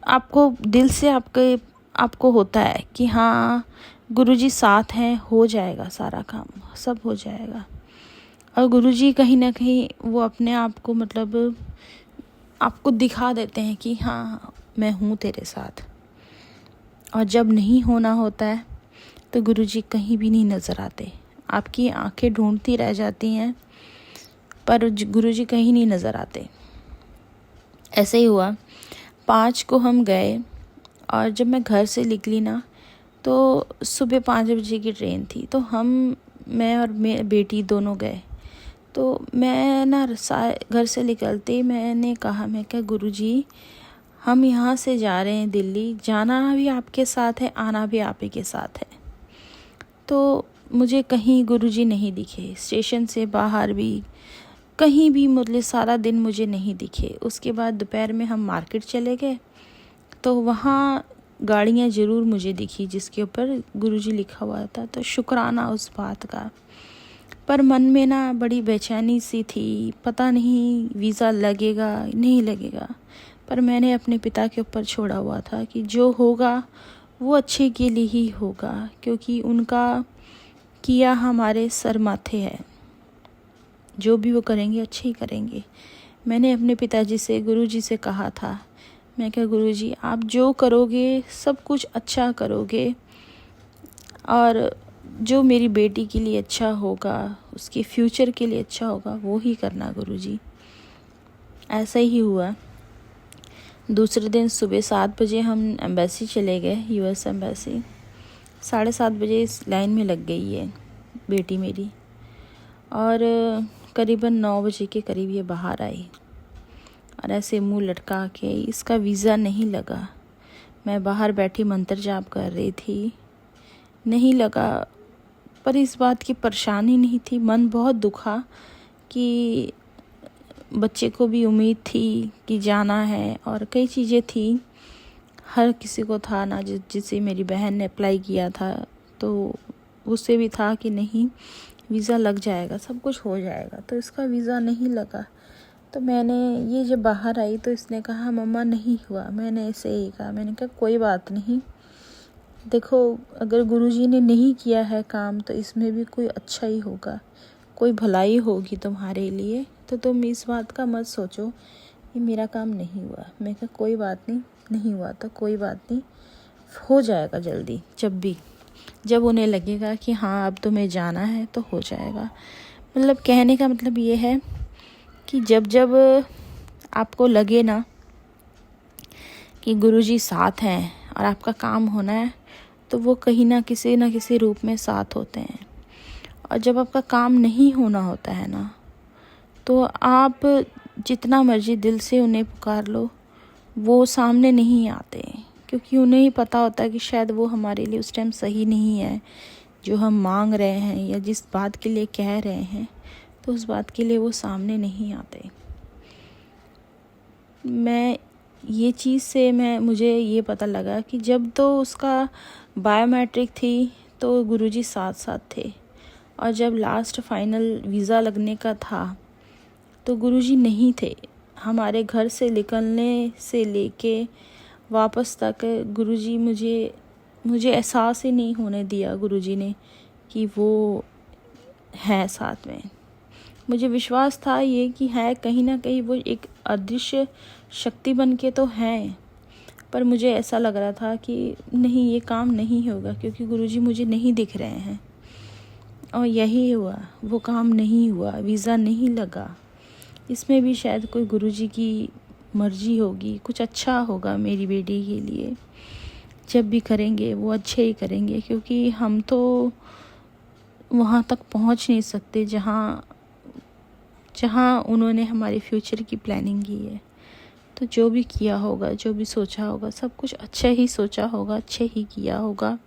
आपको दिल से आपको होता है कि हाँ गुरुजी साथ हैं, हो जाएगा सारा काम, सब हो जाएगा। और गुरुजी कहीं ना कहीं वो अपने आप को मतलब आपको दिखा देते हैं कि हाँ मैं हूँ तेरे साथ। और जब नहीं होना होता है तो गुरुजी कहीं भी नहीं नज़र आते, आपकी आंखें ढूंढती रह जाती हैं, पर गुरुजी कहीं नहीं नज़र आते। ऐसे ही हुआ, 5 को हम गए, और जब मैं घर से निकली ना, तो सुबह 5 बजे की ट्रेन थी। तो मैं और मेरी बेटी दोनों गए। तो मैं ना घर से निकलते ही मैंने कहा, मैं क्या गुरुजी, हम यहाँ से जा रहे हैं दिल्ली, जाना भी आपके साथ है, आना भी आप ही के साथ है। तो मुझे कहीं गुरुजी नहीं दिखे, स्टेशन से बाहर भी कहीं भी, मतलब सारा दिन मुझे नहीं दिखे। उसके बाद दोपहर में हम मार्केट चले गए, तो वहाँ गाड़ियाँ ज़रूर मुझे दिखी जिसके ऊपर गुरुजी लिखा हुआ था। तो शुक्राना उस बात का। पर मन में ना बड़ी बेचैनी सी थी, पता नहीं वीज़ा लगेगा नहीं लगेगा। पर मैंने अपने पिता के ऊपर छोड़ा हुआ था कि जो होगा वो अच्छे के लिए ही होगा, क्योंकि उनका किया हमारे सर माथे है। जो भी वो करेंगे अच्छे ही करेंगे। मैंने अपने पिताजी से, गुरुजी से कहा था, मैं क्या गुरुजी आप जो करोगे सब कुछ अच्छा करोगे, और जो मेरी बेटी के लिए अच्छा होगा, उसके फ्यूचर के लिए अच्छा होगा, वो ही करना गुरुजी। ऐसा ही हुआ। दूसरे दिन सुबह 7 बजे हम एम्बेसी चले गए, यूएस एम्बेसी। 7:30 बजे इस लाइन में लग गई है बेटी मेरी, और करीबन 9 बजे के करीब ये बाहर आई, और ऐसे मुंह लटका के इसका वीज़ा नहीं लगा। मैं बाहर बैठी मंत्र जाप कर रही थी, नहीं लगा। पर इस बात की परेशानी नहीं थी, मन बहुत दुखा कि बच्चे को भी उम्मीद थी कि जाना है, और कई चीज़ें थी, हर किसी को था ना। जिसे मेरी बहन ने अप्लाई किया था तो उससे भी था कि नहीं वीज़ा लग जाएगा, सब कुछ हो जाएगा। तो इसका वीज़ा नहीं लगा। तो मैंने ये जब बाहर आई तो इसने कहा मम्मा नहीं हुआ। मैंने ऐसे ही कहा, मैंने कहा कोई बात नहीं, देखो अगर गुरुजी ने नहीं किया है काम तो इसमें भी कोई अच्छा ही होगा, कोई भलाई होगी तुम्हारे लिए। तो तुम इस बात का मत सोचो कि मेरा काम नहीं हुआ। मैं कहा कोई बात नहीं, नहीं हुआ तो कोई बात नहीं, हो जाएगा जल्दी। जब उन्हें लगेगा कि हाँ अब तुम्हें जाना है तो हो जाएगा। मतलब कहने का मतलब ये है कि जब आपको लगे ना कि गुरुजी साथ हैं और आपका काम होना है, तो वो कहीं ना किसी रूप में साथ होते हैं। और जब आपका काम नहीं होना होता है ना, तो आप जितना मर्जी दिल से उन्हें पुकार लो, वो सामने नहीं आते, क्योंकि उन्हें ही पता होता है कि शायद वो हमारे लिए उस टाइम सही नहीं है जो हम मांग रहे हैं, या जिस बात के लिए कह रहे हैं, तो उस बात के लिए वो सामने नहीं आते। ये चीज़ से मुझे ये पता लगा कि जब तो उसका बायोमेट्रिक थी तो गुरुजी साथ साथ थे, और जब लास्ट फाइनल वीज़ा लगने का था तो गुरुजी नहीं थे। हमारे घर से निकलने से लेके वापस तक गुरुजी मुझे एहसास ही नहीं होने दिया गुरुजी ने कि वो है साथ में। मुझे विश्वास था ये कि है, कहीं ना कहीं वो एक अदृश्य शक्ति बन के तो हैं, पर मुझे ऐसा लग रहा था कि नहीं ये काम नहीं होगा, क्योंकि गुरुजी मुझे नहीं दिख रहे हैं। और यही हुआ, वो काम नहीं हुआ, वीज़ा नहीं लगा। इसमें भी शायद कोई गुरुजी की मर्जी होगी, कुछ अच्छा होगा मेरी बेटी के लिए। जब भी करेंगे वो अच्छे ही करेंगे, क्योंकि हम तो वहाँ तक पहुँच नहीं सकते जहाँ उन्होंने हमारे फ्यूचर की प्लानिंग की है। तो जो भी किया होगा, जो भी सोचा होगा, सब कुछ अच्छा ही सोचा होगा, अच्छे ही किया होगा।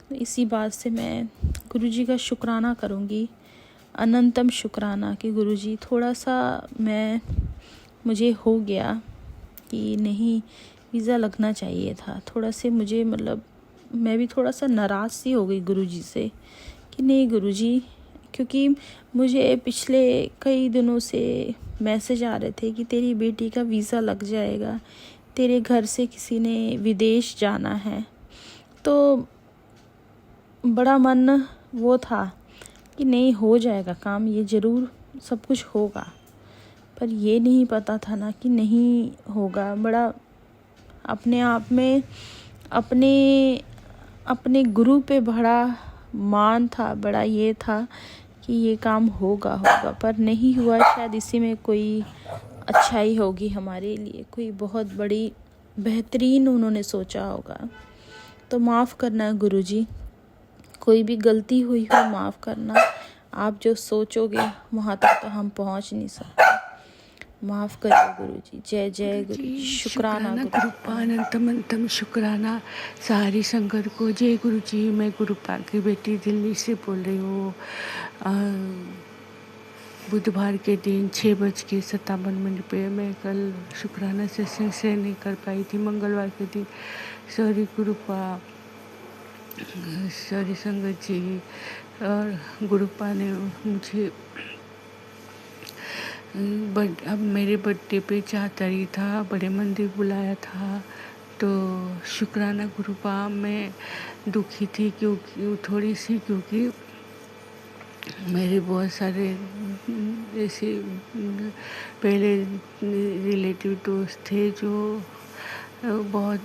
तो इसी बात से मैं गुरुजी का शुक्राना करूँगी, अनंतम शुक्राना कि गुरुजी थोड़ा सा मुझे हो गया कि नहीं वीज़ा लगना चाहिए था। थोड़ा से मुझे मैं भी थोड़ा सा नाराज़ सी हो गई गुरुजी से कि नहीं गुरुजी, क्योंकि मुझे पिछले कई दिनों से मैसेज आ रहे थे कि तेरी बेटी का वीज़ा लग जाएगा, तेरे घर से किसी ने विदेश जाना है। तो बड़ा मन वो था कि नहीं हो जाएगा काम, ये ज़रूर सब कुछ होगा। पर ये नहीं पता था ना कि नहीं होगा। बड़ा अपने आप में अपने गुरु पे बड़ा मान था, बड़ा ये था कि ये काम होगा, पर नहीं हुआ। शायद इसी में कोई अच्छाई होगी हमारे लिए, कोई बहुत बड़ी बेहतरीन उन्होंने सोचा होगा। तो माफ़ करना गुरुजी, कोई भी गलती हुई हो माफ़ करना। आप जो सोचोगे वहाँ तक तो हम पहुँच नहीं सकते। माफ़ करिए गुरुजी। जय जय गुरु। शुक्राना गुरुपानंतमंतम शुक्राना सारी संगत को। जय गुरुजी। मैं गुरुपा की बेटी दिल्ली से बोल रही हूँ। बुधवार के दिन 6:57 पे मैं कल शुक्राना सत्संग से नहीं कर पाई थी। मंगलवार के दिन सॉरी गुरुपा, सॉरी संगत जी और गुरुपा ने मुझे अब मेरे बर्थडे पे 4 तारीख था, बड़े मंदिर बुलाया था। तो शुक्राना गुरुपा मैं दुखी थी क्योंकि थोड़ी सी, क्योंकि मेरे बहुत सारे ऐसे पहले रिलेटिव दोस्त थे जो बहुत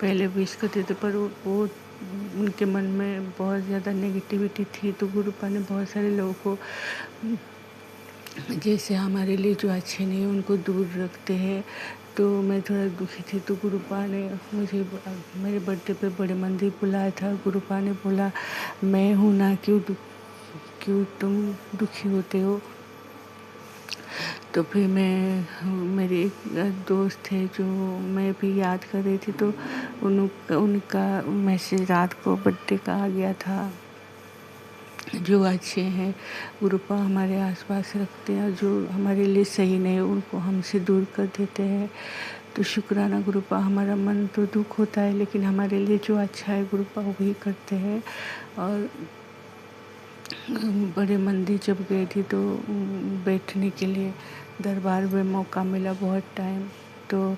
पहले विश करते थे, पर वो उनके मन में बहुत ज़्यादा नेगेटिविटी थी। तो गुरुपा ने बहुत सारे लोगों को, जैसे हमारे लिए जो अच्छे नहीं उनको दूर रखते हैं, तो मैं थोड़ा दुखी थी। तो गुरुपा ने मुझे मेरे बर्थडे पे बड़े मंदिर बुलाया था। गुरुपा ने बोला मैं हूँ ना, क्यों तुम दुखी होते हो। तो फिर मेरे एक दोस्त थे जो मैं भी याद कर रही थी, तो उनका मैसेज रात को बर्थडे का आ गया था। जो अच्छे हैं गुरुपा हमारे आसपास रखते हैं, और जो हमारे लिए सही नहीं उनको हमसे दूर कर देते हैं। तो शुक्राना गुरुपा, हमारा मन तो दुख होता है, लेकिन हमारे लिए जो अच्छा है गुरुपा वही करते हैं। और बड़े मंदिर जब गई थी तो बैठने के लिए दरबार में मौका मिला बहुत टाइम, तो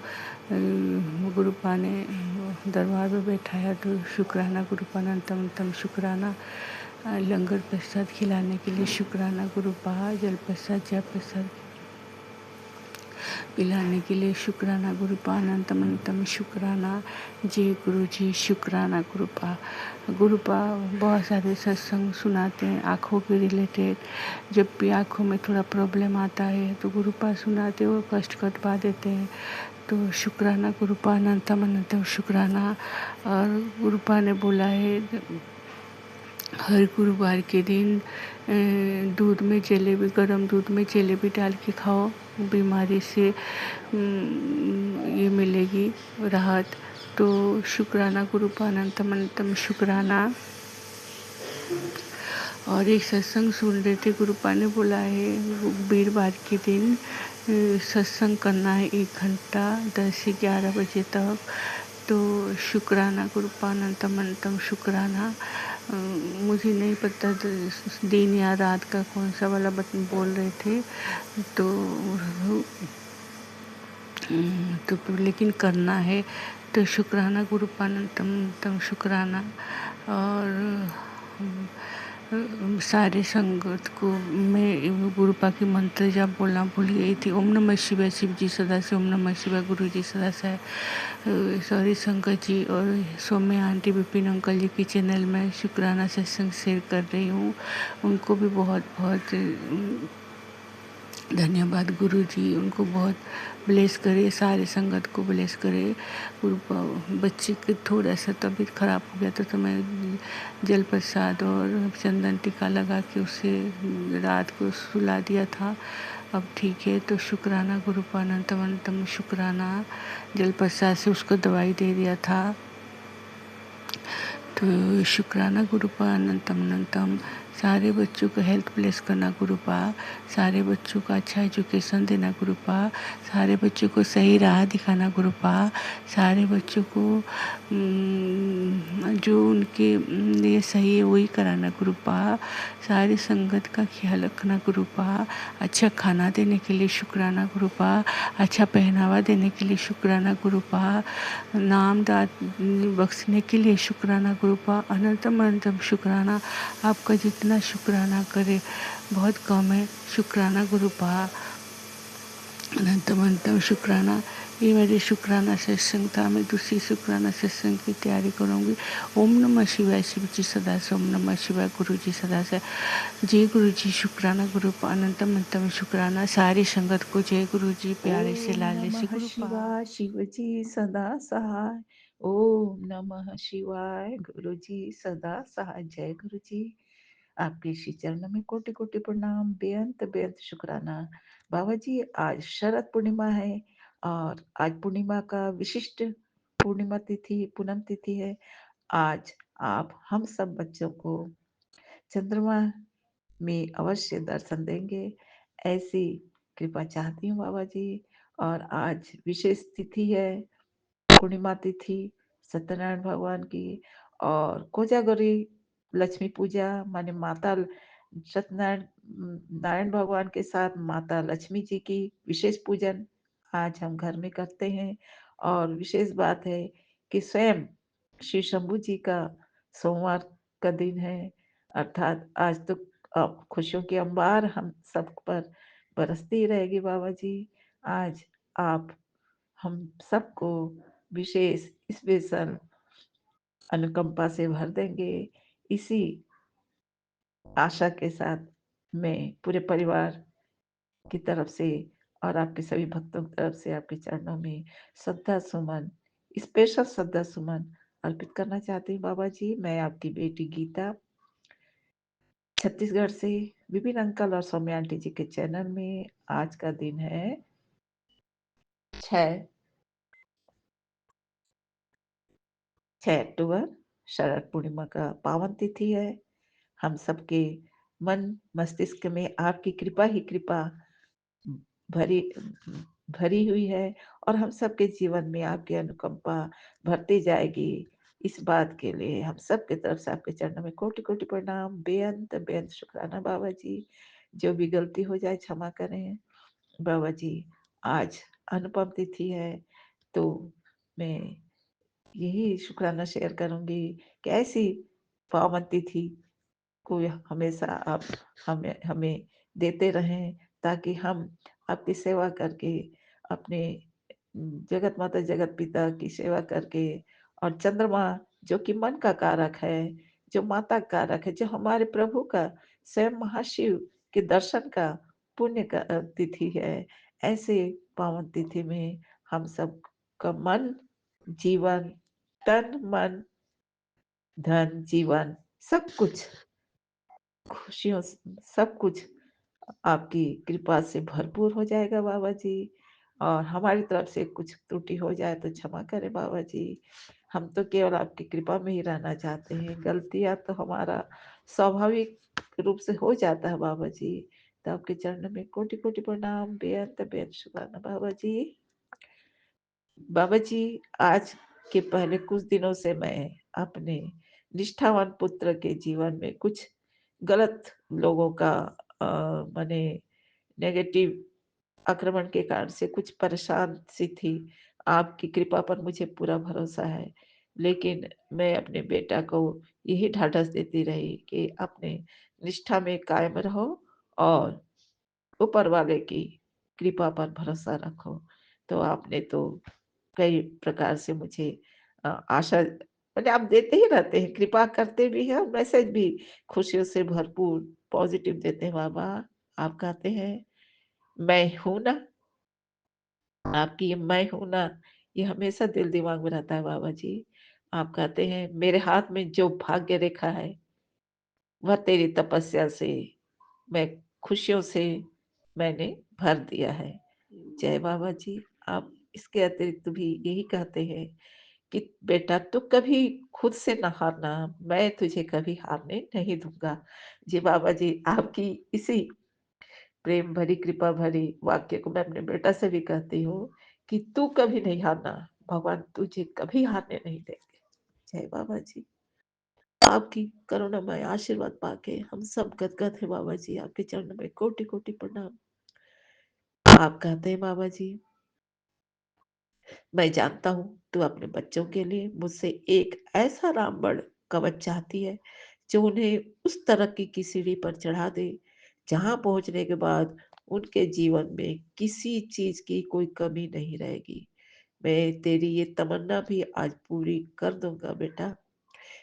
गुरुपा ने दरबार में बैठाया। तो शुक्राना गुरुपा, अनंतम शुक्राना। लंगर प्रसाद खिलाने के लिए शुक्राना गुरुपा, जल प्रसाद जय प्रसाद पिलाने के लिए शुक्राना गुरुपा, अनंतम शुक्राना। जय गुरु जी, शुक्राना गुरुपा। गुरुपा बहुत सारे सत्संग सुनाते हैं आँखों के रिलेटेड। जब भी आँखों में थोड़ा प्रॉब्लम आता है तो गुरुपा सुनाते वो कष्ट कटवा देते हैं। तो शुक्राना गुरुपा, अनंतम शुक्राना। और गुरुपा ने बोला है हर गुरुवार के दिन दूध में जलेबी, गरम दूध में जलेबी डाल के खाओ, बीमारी से ये मिलेगी राहत। तो शुक्राना गुरुपा, अनंतम शुक्राना। और एक सत्संग सुन रहे थे, गुरुपा ने बोला है वीरवार के दिन सत्संग करना है 1 घंटा 10 से 11 बजे तक। तो शुक्राना गुरुपा, अनंतम शुक्राना। मुझे नहीं पता दिन या रात का कौन सा वाला बटन बोल रहे थे, तो लेकिन करना है। तो शुक्राना गुरुपा, अनंतम शुक्राना। और सारे संगत को मैं गुरुपा की मंत्र जब बोलना भूल गई थी। ओम नमः शिवाय, शिव जी सदा से, ओम नमः शिवाय, गुरु जी सदा से। सॉरी संगत जी और सौम्य आंटी, विपिन अंकल जी की चैनल में शुक्राना सत्संग शेयर कर रही हूँ। उनको भी बहुत बहुत धन्यवाद। गुरु जी उनको बहुत ब्लेस करे, सारे संगत को ब्लेस करे। गुरुपा बच्चे के थोड़ा सा तबीयत खराब हो गया था, तो मैं जल प्रसाद और चंदन टीका लगा के उसे रात को सुला दिया था। अब ठीक है। तो शुक्राना गुरुपा, अनंतम शुक्राना। जल प्रसाद से उसको दवाई दे दिया था। तो शुक्राना गुरुपा, अनंतम। सारे बच्चों को हेल्थ ब्लेस करना गुरुपा, सारे बच्चों को अच्छा एजुकेशन देना गुरुपा, सारे बच्चों को सही राह दिखाना गुरुपा, सारे बच्चों को जो उनके लिए सही है वही कराना गुरुपा, सारी संगत का ख्याल रखना गुरुपा, अच्छा खाना देने के लिए शुक्राना गुरुपा, अच्छा पहनावा देने के लिए शुक्राना गुरुपा, नाम दाद बख्शने के लिए शुक्राना गुरुपा, अनंतम शुक्राना। आपका जितना शुक्राना करे बहुत कम है। शुक्राना गुरुपा, अनंतम शुक्राना। ये मेरे शुक्राना सत्संग था। मैं दूसरी शुक्राना सत्संग की तैयारी करूँगी। ओम नमः शिवाय, शिव जी सदा से, ओम नमः शिवाय, गुरु जी सदा से। जय गुरु जी, शुक्राना गुरुपा, अनंतम शुक्राना। सारी संगत को जय गुरु जी, प्यारे से ओम लाले से नमः गुरुपा। शिवाय, शिव जी सदा सहाय। ओम नमः शिवाय, गुरु जी सदा सहाय। जय गुरु जी। आपके श्री चरणों में कोटि कोटि प्रणाम, बेअंत बेअंत शुक्राना। बाबा जी आज शरद पूर्णिमा है और आज पूर्णिमा का विशिष्ट पूर्णिमा तिथि, पूनम तिथि है। आज आप हम सब बच्चों को चंद्रमा में अवश्य दर्शन देंगे। ऐसी कृपा चाहती हूँ बाबा जी। और आज विशेष तिथि है, पूर्णिमा तिथि सत्यनारायण भगवान की, और कोजागरी लक्ष्मी पूजा, माने माता सत्यनारायण नारायण भगवान के साथ माता लक्ष्मी जी की विशेष पूजन आज हम घर में करते हैं। और विशेष बात है कि स्वयं श्री शंभू जी का सोमवार का दिन है, अर्थात आज तो खुशियों की अंबार हम सब पर बरसती रहेगी बाबा जी। आज आप हम सबको विशेष स्पेशल अनुकंपा से भर देंगे, इसी आशा के साथ मैं पूरे परिवार की तरफ से और आपके सभी भक्तों की तरफ से आपके चरणों में श्रद्धा सुमन, स्पेशल श्रद्धा सुमन अर्पित करना चाहती हूँ बाबा जी। मैं आपकी बेटी गीता छत्तीसगढ़ से विपिन अंकल और सौम्या आंटी जी के चैनल में। आज का दिन है 6 अक्टूबर, शरद पूर्णिमा का पावन तिथि है। हम सबके मन मस्तिष्क में आपकी कृपा ही कृपा भरी भरी हुई है, और हम सबके जीवन में आपकी अनुकंपा भरती जाएगी। इस बात के लिए हम सब की तरफ से आपके चरणों में कोटि कोटि प्रणाम, बेअंत बेअंत शुक्राना बाबा जी। जो भी गलती हो जाए क्षमा करें बाबा जी। आज अनुपम तिथि है, तो मैं यही शुक्राना शेयर करूंगी कि ऐसी पावन तिथि को हमेशा आप हमें हमें देते रहें, ताकि हम आपकी सेवा करके अपने जगत माता जगत पिता की सेवा करके, और चंद्रमा जो कि मन का कारक है, जो माता का कारक है, जो हमारे प्रभु का स्वयं महाशिव के दर्शन का पुण्य का तिथि है। ऐसे पावन तिथि में हम सब का मन जीवन, तन मन धन जीवन सब कुछ खुशियों सब कुछ आपकी कृपा से भरपूर हो जाएगा बाबा जी। और हमारी तरफ से कुछ त्रुटि हो जाए तो क्षमा करें बाबा जी। हम तो केवल आपकी कृपा में ही रहना चाहते हैं, गलतियां तो हमारा स्वाभाविक रूप से हो जाता है बाबा जी। तो आपके चरणों में कोटि कोटि प्रणाम, बेअंत बेअंत शुक्राना बाबा जी। बाबा जी, आज के पहले कुछ दिनों से मैं अपने निष्ठावान पुत्र के जीवन में कुछ गलत लोगों का माने नेगेटिव आक्रमण के कारण से कुछ परेशान सी थी। आपकी कृपा पर मुझे पूरा भरोसा है, लेकिन मैं अपने बेटा को यही ढाढ़स देती रही कि अपने निष्ठा में कायम रहो और ऊपर वाले की कृपा पर भरोसा रखो। तो आपने तो कई प्रकार से मुझे आशा मतलब आप देते ही रहते हैं, कृपा करते भी हैं और मैसेज भी खुशियों से भरपूर पॉजिटिव देते हैं बाबा। आप कहते हैं मैं हूं ना, आपकी ये मैं हूं ना, ये हमेशा दिल दिमाग में रहता है बाबा जी। आप कहते हैं मेरे हाथ में जो भाग्य रेखा है वह तेरी तपस्या से मैं खुशियों से मैंने भर दिया है। जय बाबा जी। आप इसके अतिरिक्त भी यही कहते हैं कि बेटा तू कभी खुद से न हारना, मैं तुझे कभी हारने नहीं दूंगा। जी बाबा जी, आपकी इसी प्रेम भरी कृपा भरी वाक्य को मैं अपने बेटा से भी कहती हूँ कि तू कभी नहीं हारना, भगवान तुझे कभी हारने नहीं देंगे। जय बाबा जी। आपकी करुणामय आशीर्वाद पाके हम सब गदगद है बाबा जी। आपके चरणों में कोटि कोटि प्रणाम। आप कहते हैं बाबा जी, मैं जानता हूँ तू अपने बच्चों के लिए मुझसे एक ऐसा रामबाण कवच चाहती है जो उन्हें उस तरक्की की सीढ़ी पर चढ़ा दे जहां पहुंचने के बाद उनके जीवन में किसी चीज की कोई कमी नहीं रहेगी। मैं तेरी ये तमन्ना भी आज पूरी कर दूंगा बेटा,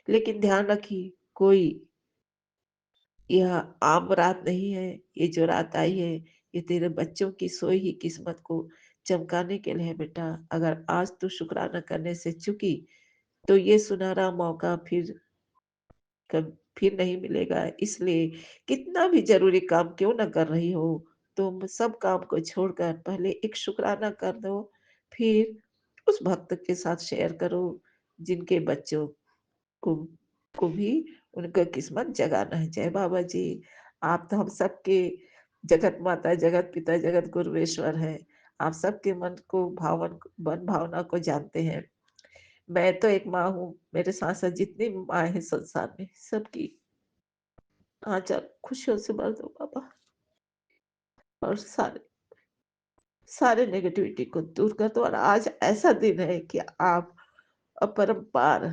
लेकिन ध्यान रखिए कोई यह आम रात नहीं है। ये जो रात आई है ये तेरे बच्चों की सोई ही किस्मत को चमकाने के लिए है बेटा। अगर आज तू शुक्राना करने से चुकी तो ये सुनहरा मौका कब फिर नहीं मिलेगा। इसलिए कितना भी जरूरी काम क्यों ना कर रही हो, तुम सब काम को छोड़कर पहले एक शुक्राना कर दो, फिर उस भक्त के साथ शेयर करो जिनके बच्चों को को भी उनका किस्मत जगाना है। जय बाबा जी। आप तो हम सबके जगत माता, जगत पिता, जगत गुरुवेश्वर है। आप सबके मन भावना को जानते हैं। मैं तो एक माँ हूँ, मेरे साथ-साथ जितनी माँ हैं संसार में, सबकी आँचल खुशियों से भर दो बाबा, और सारे सारे नेगेटिविटी को दूर कर दो। और आज ऐसा दिन है कि आप अपरंपार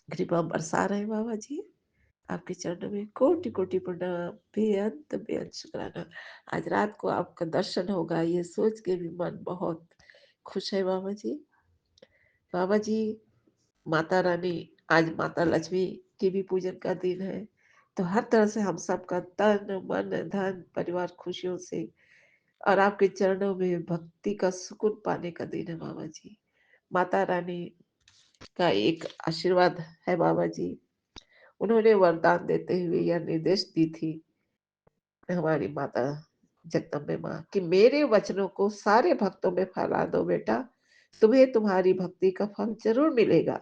कृपा बरसा रहे हैं बाबा जी। आपके चरणों में कोटि-कोटि प्रणाम, बेअंत शुक्राना। आज रात को आपका दर्शन होगा, ये सोच के भी मन बहुत खुश है बाबा जी। बाबा जी, माता रानी, आज माता लक्ष्मी के भी पूजन का दिन है, तो हर तरह से हम सबका तन, मन, धन, परिवार खुशियों से और आपके चरणों में भक्ति का सुकून पाने का दिन है बाबा जी। माता रानी का एक आशीर्वाद है बाबा जी। उन्होंने वरदान देते हुए यह निर्देश दी थी हमारी माता जगदम्बे माँ कि मेरे वचनों को सारे भक्तों में फैला दो बेटा, तुम्हें तुम्हारी भक्ति का फल जरूर मिलेगा,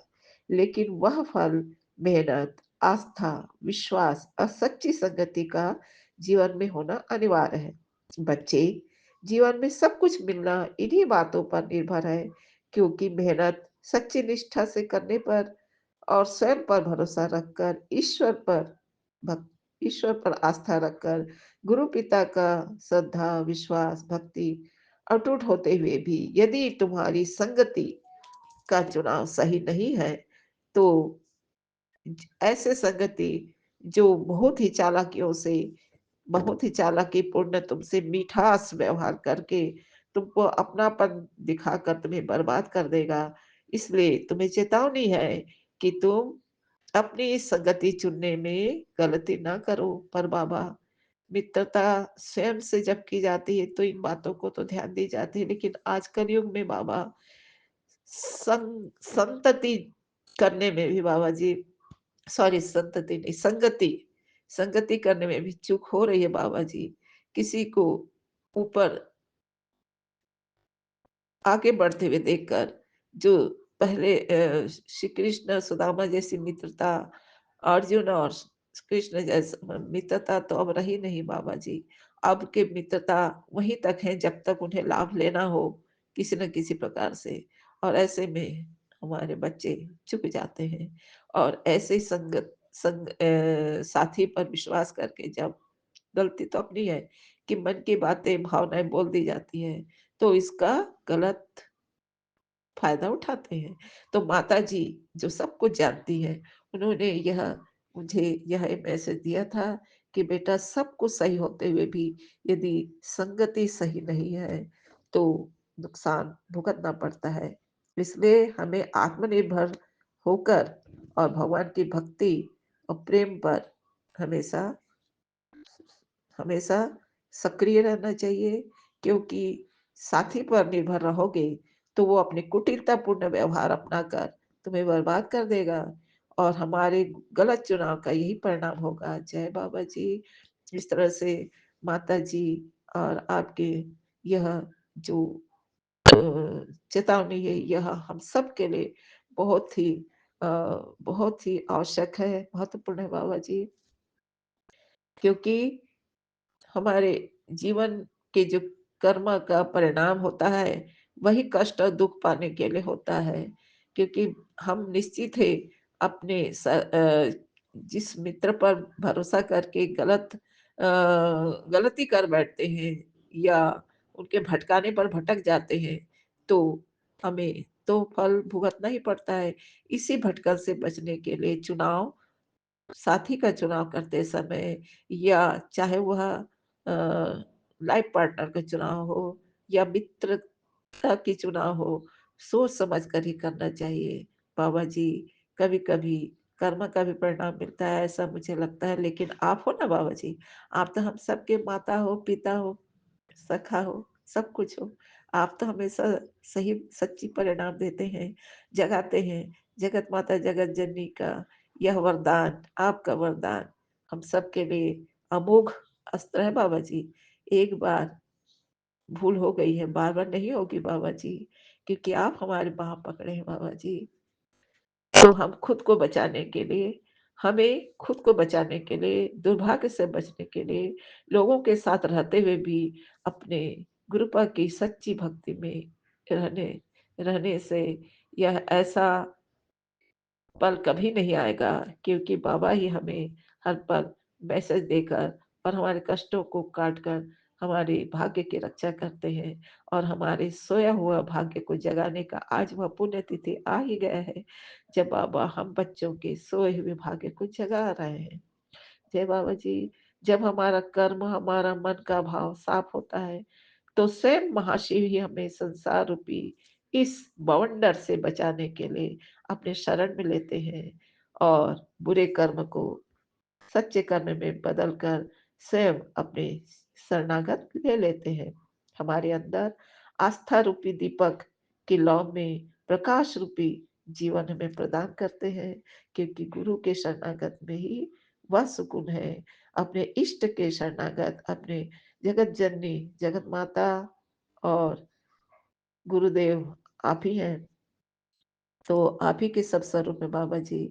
लेकिन वह फल मेहनत, आस्था, विश्वास और सच्ची संगति का जीवन में होना अनिवार्य है। बच्चे, जीवन में सब कुछ मिलना इन्हीं बातों पर निर्भर है, क्योंकि मेहनत सच्ची निष्ठा से करने पर और स्वयं पर भरोसा रखकर भक ईश्वर पर आस्था रखकर गुरु पिता का श्रद्धा, विश्वास, भक्ति अटूट होते हुए भी यदि तुम्हारी संगति का चुनाव सही नहीं है, तो ऐसे संगति जो बहुत ही चालाकीपूर्ण तुमसे मीठास व्यवहार करके तुमको अपनापन दिखाकर तुम्हें बर्बाद कर देगा। इसलिए तुम्हें चेतावनी है कि तुम अपनी इस संगति चुनने में गलती ना करो। पर बाबा, मित्रता स्वयं से जब की जाती है तो इन बातों को तो ध्यान दी जाती है, लेकिन आज कलयुग में बाबा संतति करने में भी बाबा जी, सॉरी, संतति नहीं, संगति संगति करने में भी चूक हो रही है बाबा जी। किसी को ऊपर आगे बढ़ते हुए देखकर, जो पहले श्री कृष्ण सुदामा जैसी मित्रता, अर्जुन और कृष्ण जैसा मित्रता तो अब रही नहीं बाबा जी। अब के मित्रता वहीं तक है जब तक उन्हें लाभ लेना हो किसी न किसी प्रकार से, और ऐसे में हमारे बच्चे चुक जाते हैं। और ऐसे ही साथी पर विश्वास करके जब, गलती तो अपनी है कि मन की बातें, भावनाएं बोल दी जाती है, तो इसका गलत फ़ायदा उठाते हैं। तो माताजी जो सब कुछ जानती हैं, उन्होंने मुझे यह मैसेज दिया था कि बेटा, सब कुछ सही होते हुए भी यदि संगति सही नहीं है, तो नुकसान भुगतना पड़ता है। इसलिए हमें आत्मनिर्भर होकर और भगवान की भक्ति और प्रेम पर हमेशा हमेशा सक्रिय रहना चाहिए, क्योंकि साथी पर निर्भर रहोगे तो वो अपने कुटिलतापूर्ण व्यवहार अपनाकर तुम्हें बर्बाद कर देगा, और हमारे गलत चुनाव का यही परिणाम होगा। जय बाबा जी। इस तरह से माता जी और आपके यह जो चेतावनी है, यह हम सब के लिए बहुत ही बहुत ही आवश्यक है, महत्वपूर्ण है बाबा जी। क्योंकि हमारे जीवन के जो कर्म का परिणाम होता है, वही कष्ट और दुःख पाने के लिए होता है। क्योंकि हम निश्चित है अपने जिस मित्र पर भरोसा करके गलती कर बैठते हैं या उनके भटकाने पर भटक जाते हैं, तो हमें तो फल भुगतना ही पड़ता है। इसी भटकन से बचने के लिए साथी का चुनाव करते समय, या चाहे वह लाइफ पार्टनर का चुनाव हो या मित्रता की चुनाव हो, सोच समझ कर ही करना चाहिए बाबा जी। कभी कभी कर्म का भी परिणाम मिलता है, ऐसा मुझे लगता है, लेकिन आप हो ना बाबा जी, आप तो हम सबके माता हो, पिता हो, सखा हो, सब कुछ हो। आप तो हमेशा सही सच्ची परिणाम देते हैं, जगाते हैं। जगत माता जगत जननी का यह वरदान, आपका वरदान हम सबके लिए अमोघ अस्त्र है बाबा जी। एक बार भूल हो गई है, बार-बार नहीं होगी बाबा जी, क्योंकि आप हमारे बाँह पकड़े हैं बाबा जी। तो हम खुद को बचाने के लिए हमें खुद को बचाने के लिए, दुर्भाग्य से बचने के लिए, लोगों के साथ रहते हुए भी अपने गुरुपा की सच्ची भक्ति में रहने रहने से यह ऐसा पल कभी नहीं आएगा, क्योंकि बाबा ही हमें हर पल मैसेज देकर और हमारे कष्टों को काट कर हमारे भाग्य की रक्षा करते हैं, और हमारे सोया हुआ भाग्य को जगाने का आज वह पुण्यतिथि आ ही गया है, जब बाबा हम बच्चों के सोए हुए भाग्य को जगा रहे हैं। जय बाबा जी। जब हमारा कर्म, हमारा मन का भाव साफ होता है, तो स्वयं महाशिव ही हमें संसार रूपी इस बवंडर से बचाने के लिए अपने शरण में लेते हैं, और बुरे कर्म को सच्चे कर्म में बदल कर स्वयं अपने शरणागत ले लेते हैं। हमारे अंदर आस्था रूपी दीपक की लौ में प्रकाश रूपी जीवन हमें प्रदान करते हैं, क्योंकि गुरु के शरणागत में ही वह सुकून है। अपने इष्ट के शरणागत, अपने जगत जननी, जगत माता और गुरुदेव आप ही हैं। तो आप ही के सब स्वरूप में बाबा जी,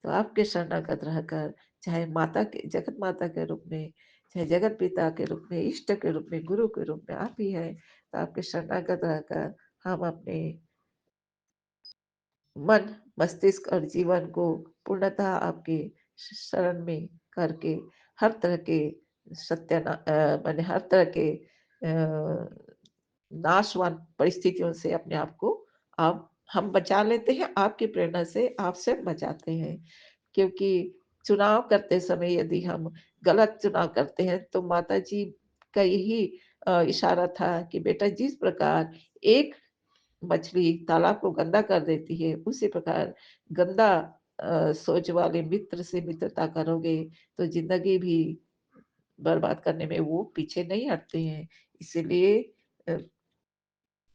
तो आपके शरणागत रहकर, चाहे माता के, जगत माता के रूप में, चाहे जगत पिता के रूप में, इष्ट के रूप में, गुरु के रूप में आप ही हैं। तो आपके शरणागत रहकर हम अपने मन, मस्तिष्क और जीवन को पूर्णतः आपके शरण में करके हर तरह के माने हर तरह के नाशवान परिस्थितियों से अपने आप को आप हम बचा लेते हैं। आपकी प्रेरणा से आप स्वयं बचाते हैं, क्योंकि चुनाव करते समय यदि हम गलत चुनाव करते हैं, तो माता जी का यही इशारा था कि बेटा, जिस प्रकार एक मछली तालाब को गंदा कर देती है, उसी प्रकार गंदा सोच वाले मित्र से मित्रता करोगे, तो जिंदगी भी बर्बाद करने में वो पीछे नहीं हटते हैं। इसीलिए अ,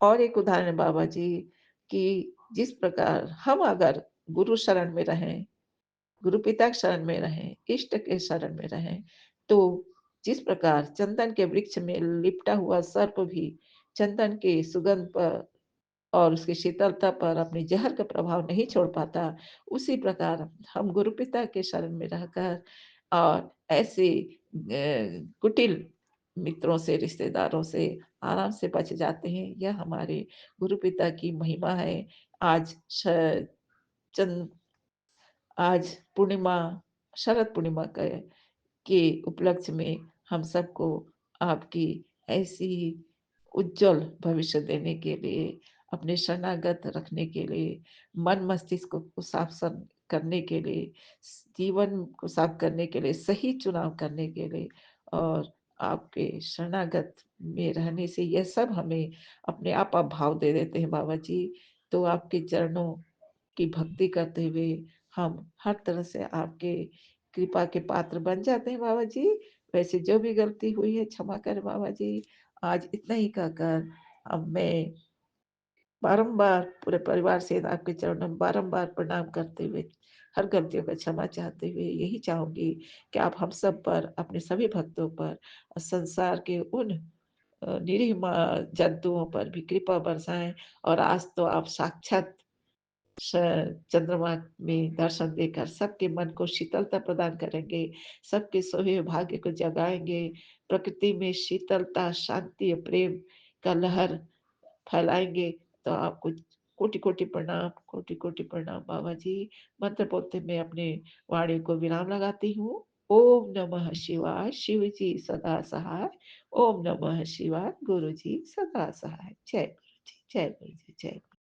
और एक उदाहरण है बाबा जी, कि जिस प्रकार हम अगर गुरु शरण में रहें, गुरु पिता के शरण में रहें, इष्ट के शरण में रहें, तो जिस प्रकार चंदन के वृक्ष में लिपटा हुआ सर्प भी चंदन के सुगंध पर और उसकी शीतलता पर अपने जहर का प्रभाव नहीं छोड़ पाता, उसी प्रकार हम गुरु पिता के शरण में रहकर और ऐसे कुटिल मित्रों से, रिश्तेदारों से आराम से बच जाते हैं। यह हमारे गुरु पिता की महिमा है। आज श चंद आज पूर्णिमा, शरद पूर्णिमा के उपलक्ष्य में हम सबको आपकी ऐसी उज्जवल भविष्य देने के लिए, अपने शरणागत रखने के लिए, मन मस्तिष्क को करने के लिए, जीवन को साफ करने के लिए, सही चुनाव करने के लिए, और आपके शरणागत में रहने से यह सब हमें अपने आप भाव दे देते हैं बाबा जी। तो आपके चरणों की भक्ति करते हुए हम हर तरह से आपके कृपा के पात्र बन जाते हैं बाबा जी। वैसे जो भी गलती हुई है क्षमा करें बाबा जी। आज इतना ही कहकर अब मैं बारंबार पूरे परिवार से आपके चरणों में बारंबार प्रणाम करते हुए, हर गलतियों का क्षमा चाहते हुए यही चाहूंगी कि आप हम सब पर, अपने सभी भक्तों पर और संसार के उन निरीह जंतुओं पर भी कृपा बरसाएं। और आज तो आप साक्षात चंद्रमा में दर्शन देकर सबके मन को शीतलता प्रदान करेंगे, सबके सोए हुए भाग्य को जगाएंगे, प्रकृति में शीतलता, शांति और प्रेम का लहर फैलाएंगे। तो आपको कोटि कोटि प्रणाम, कोटि कोटि प्रणाम बाबा जी। मंत्र बोलते मैं अपने वाणी को विराम लगाती हूँ। ओम नमः शिवाय, शिव जी सदा सहाय। ओम नमः शिवाय, गुरु जी सदा सहाय। जय गुरु जी, जय गुरु जी, जय गुरु जी।